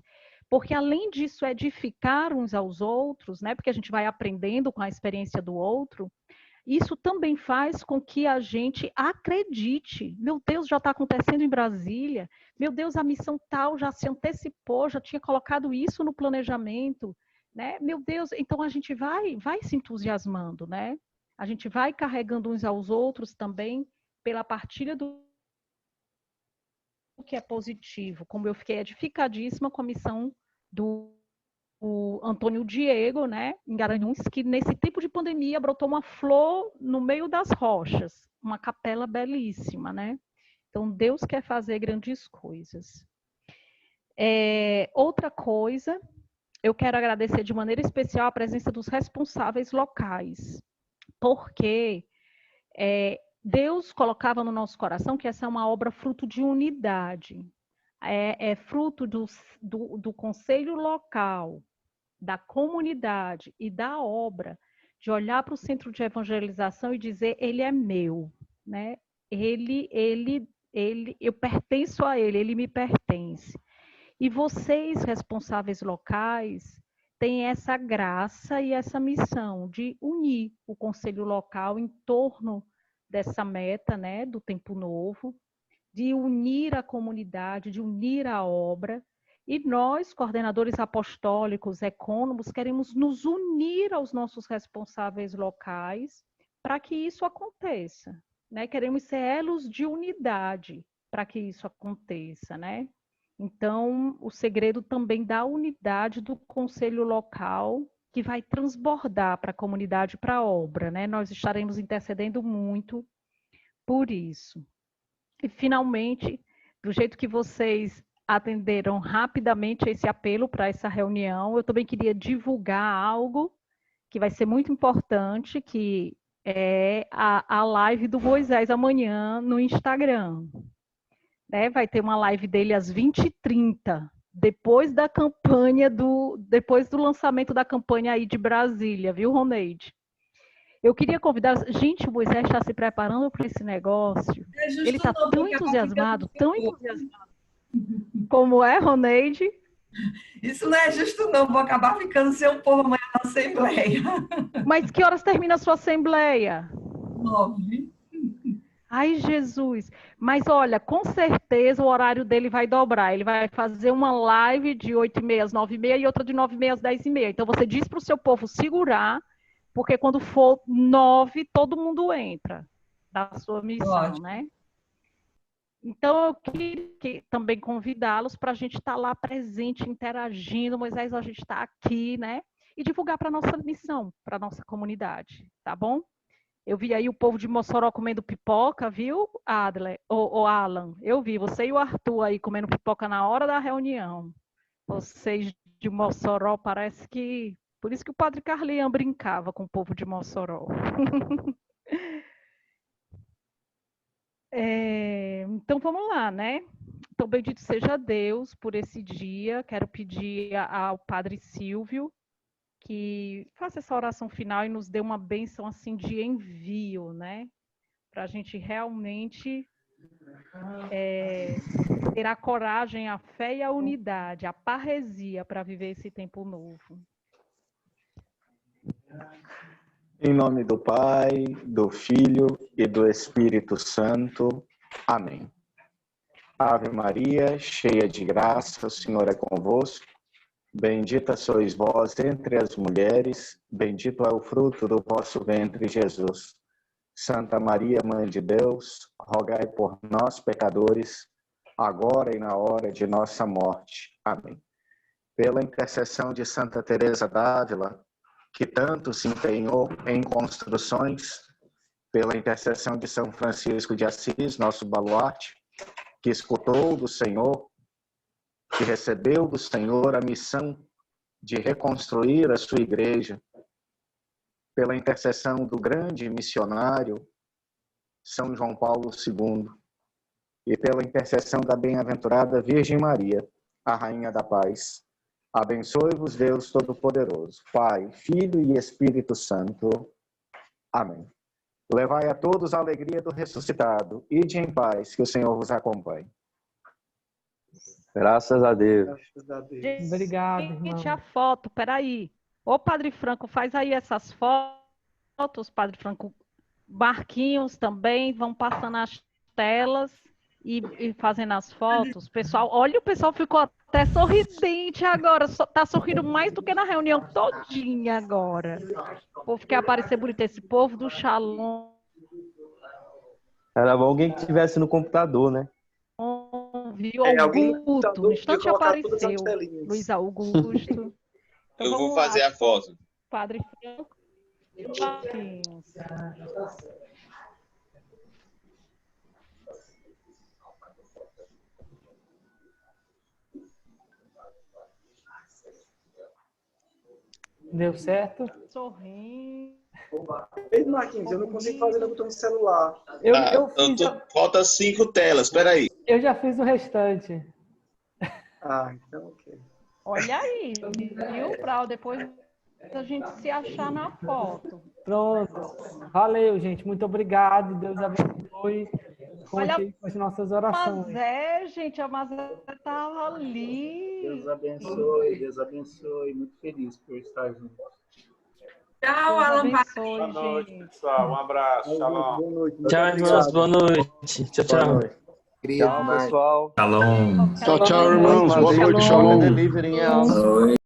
porque além disso edificar uns aos outros, né, porque a gente vai aprendendo com a experiência do outro, isso também faz com que a gente acredite. Meu Deus, já está acontecendo em Brasília. Meu Deus, a missão tal já se antecipou, já tinha colocado isso no planejamento, né? Meu Deus, então a gente vai se entusiasmando, né? A gente vai carregando uns aos outros também pela partilha do que é positivo, como eu fiquei edificadíssima com a missão do Antônio Diego, né, em Garanhuns, que nesse tempo de pandemia brotou uma flor no meio das rochas, uma capela belíssima, né? Então, Deus quer fazer grandes coisas. Outra coisa, eu quero agradecer de maneira especial a presença dos responsáveis locais, porque Deus colocava no nosso coração que essa é uma obra fruto de unidade, é fruto do conselho local, da comunidade e da obra, de olhar para o centro de evangelização e dizer, ele é meu, né? Eu pertenço a ele me pertence. E vocês, responsáveis locais, têm essa graça e essa missão de unir o conselho local em torno dessa meta, né, do tempo novo, de unir a comunidade, de unir a obra. E nós, coordenadores apostólicos, ecônomos, queremos nos unir aos nossos responsáveis locais para que isso aconteça, né? Queremos ser elos de unidade para que isso aconteça, né? Então, o segredo também da unidade do conselho local que vai transbordar para a comunidade, para a obra, né? Nós estaremos intercedendo muito por isso. E, finalmente, do jeito que vocês atenderam rapidamente esse apelo para essa reunião, eu também queria divulgar algo que vai ser muito importante, que é a live do Moisés amanhã no Instagram. Né? Vai ter uma live dele às 20h30, depois da campanha depois do lançamento da campanha aí de Brasília, viu, Roneide? Eu queria convidar... Gente, o Moisés está se preparando para esse negócio. Ele está tão entusiasmado, tão entusiasmado. Como é, Roneide? Isso não é justo, não. Vou acabar ficando sem o povo amanhã na Assembleia. Mas que horas termina a sua Assembleia? 9. Ai, Jesus. Mas, olha, com certeza o horário dele vai dobrar. Ele vai fazer uma live de 8h30 às 9h30 e outra de 9h30 às 10h30. Então, você diz para o seu povo segurar, porque quando for 9, todo mundo entra da sua missão, né? Então, eu queria também convidá-los para a gente estar lá presente, interagindo. Moisés, a gente está aqui, né? E divulgar para a nossa missão, para a nossa comunidade, tá bom? Eu vi aí o povo de Mossoró comendo pipoca, viu, Adler? Ou Alan? Eu vi você e o Arthur aí comendo pipoca na hora da reunião. Vocês de Mossoró, parece que... Por isso que o padre Carlian brincava com o povo de Mossoró. Então, vamos lá, né? Então, bendito seja Deus por esse dia. Quero pedir ao padre Silvio que faça essa oração final e nos dê uma bênção assim de envio, né? Para a gente realmente ter a coragem, a fé e a unidade, a parresia para viver esse tempo novo. Em nome do Pai, do Filho e do Espírito Santo. Amém. Ave Maria, cheia de graça, o Senhor é convosco. Bendita sois vós entre as mulheres, bendito é o fruto do vosso ventre, Jesus. Santa Maria, Mãe de Deus, rogai por nós, pecadores, agora e na hora de nossa morte. Amém. Pela intercessão de Santa Teresa d'Ávila, que tanto se empenhou em construções, pela intercessão de São Francisco de Assis, nosso baluarte, que escutou do Senhor, que recebeu do Senhor a missão de reconstruir a sua igreja, pela intercessão do grande missionário São João Paulo II, e pela intercessão da bem-aventurada Virgem Maria, a Rainha da Paz. Abençoe-vos Deus Todo-Poderoso, Pai, Filho e Espírito Santo. Amém. Levai a todos a alegria do ressuscitado. Ide em paz, que o Senhor vos acompanhe. Graças a Deus. Graças a Deus. Obrigado, Gente, irmão. a foto, peraí. Ô, Padre Franco, faz aí essas fotos, Padre Franco. Marquinhos também, vão passando as telas e fazendo as fotos. Pessoal, olha, o pessoal ficou até sorridente agora. Tá sorrindo mais do que na reunião todinha agora. O povo quer aparecer bonito. Esse povo do Shalom. Era bom alguém que estivesse no computador, né? Viu? Augusto, no instante apareceu. Luiz Augusto. Então, eu vou fazer a foto. Padre Franco e Marquinhos. Deu certo? Sorrindo. Ei, Marquinhos, eu não consigo fazer no botão do celular. Falta 5 telas, espera aí. Eu já fiz o restante. Ah, então ok. Olha aí, viu, Brau? Depois a gente se achar na foto. Pronto. Valeu, gente. Muito obrigado. Deus abençoe. Conte com as nossas orações. Mas gente, a Mazé estava ali. Deus abençoe. Muito feliz por estar junto. Tchau, Alan. Boa noite, pessoal. Um abraço. Shalom. Boa noite. Tchau, irmãos. Boa noite. Tchau, tchau. Tchau, pessoal. Shalom. Tchau, irmãos. Boa noite. Shalom. Shalom.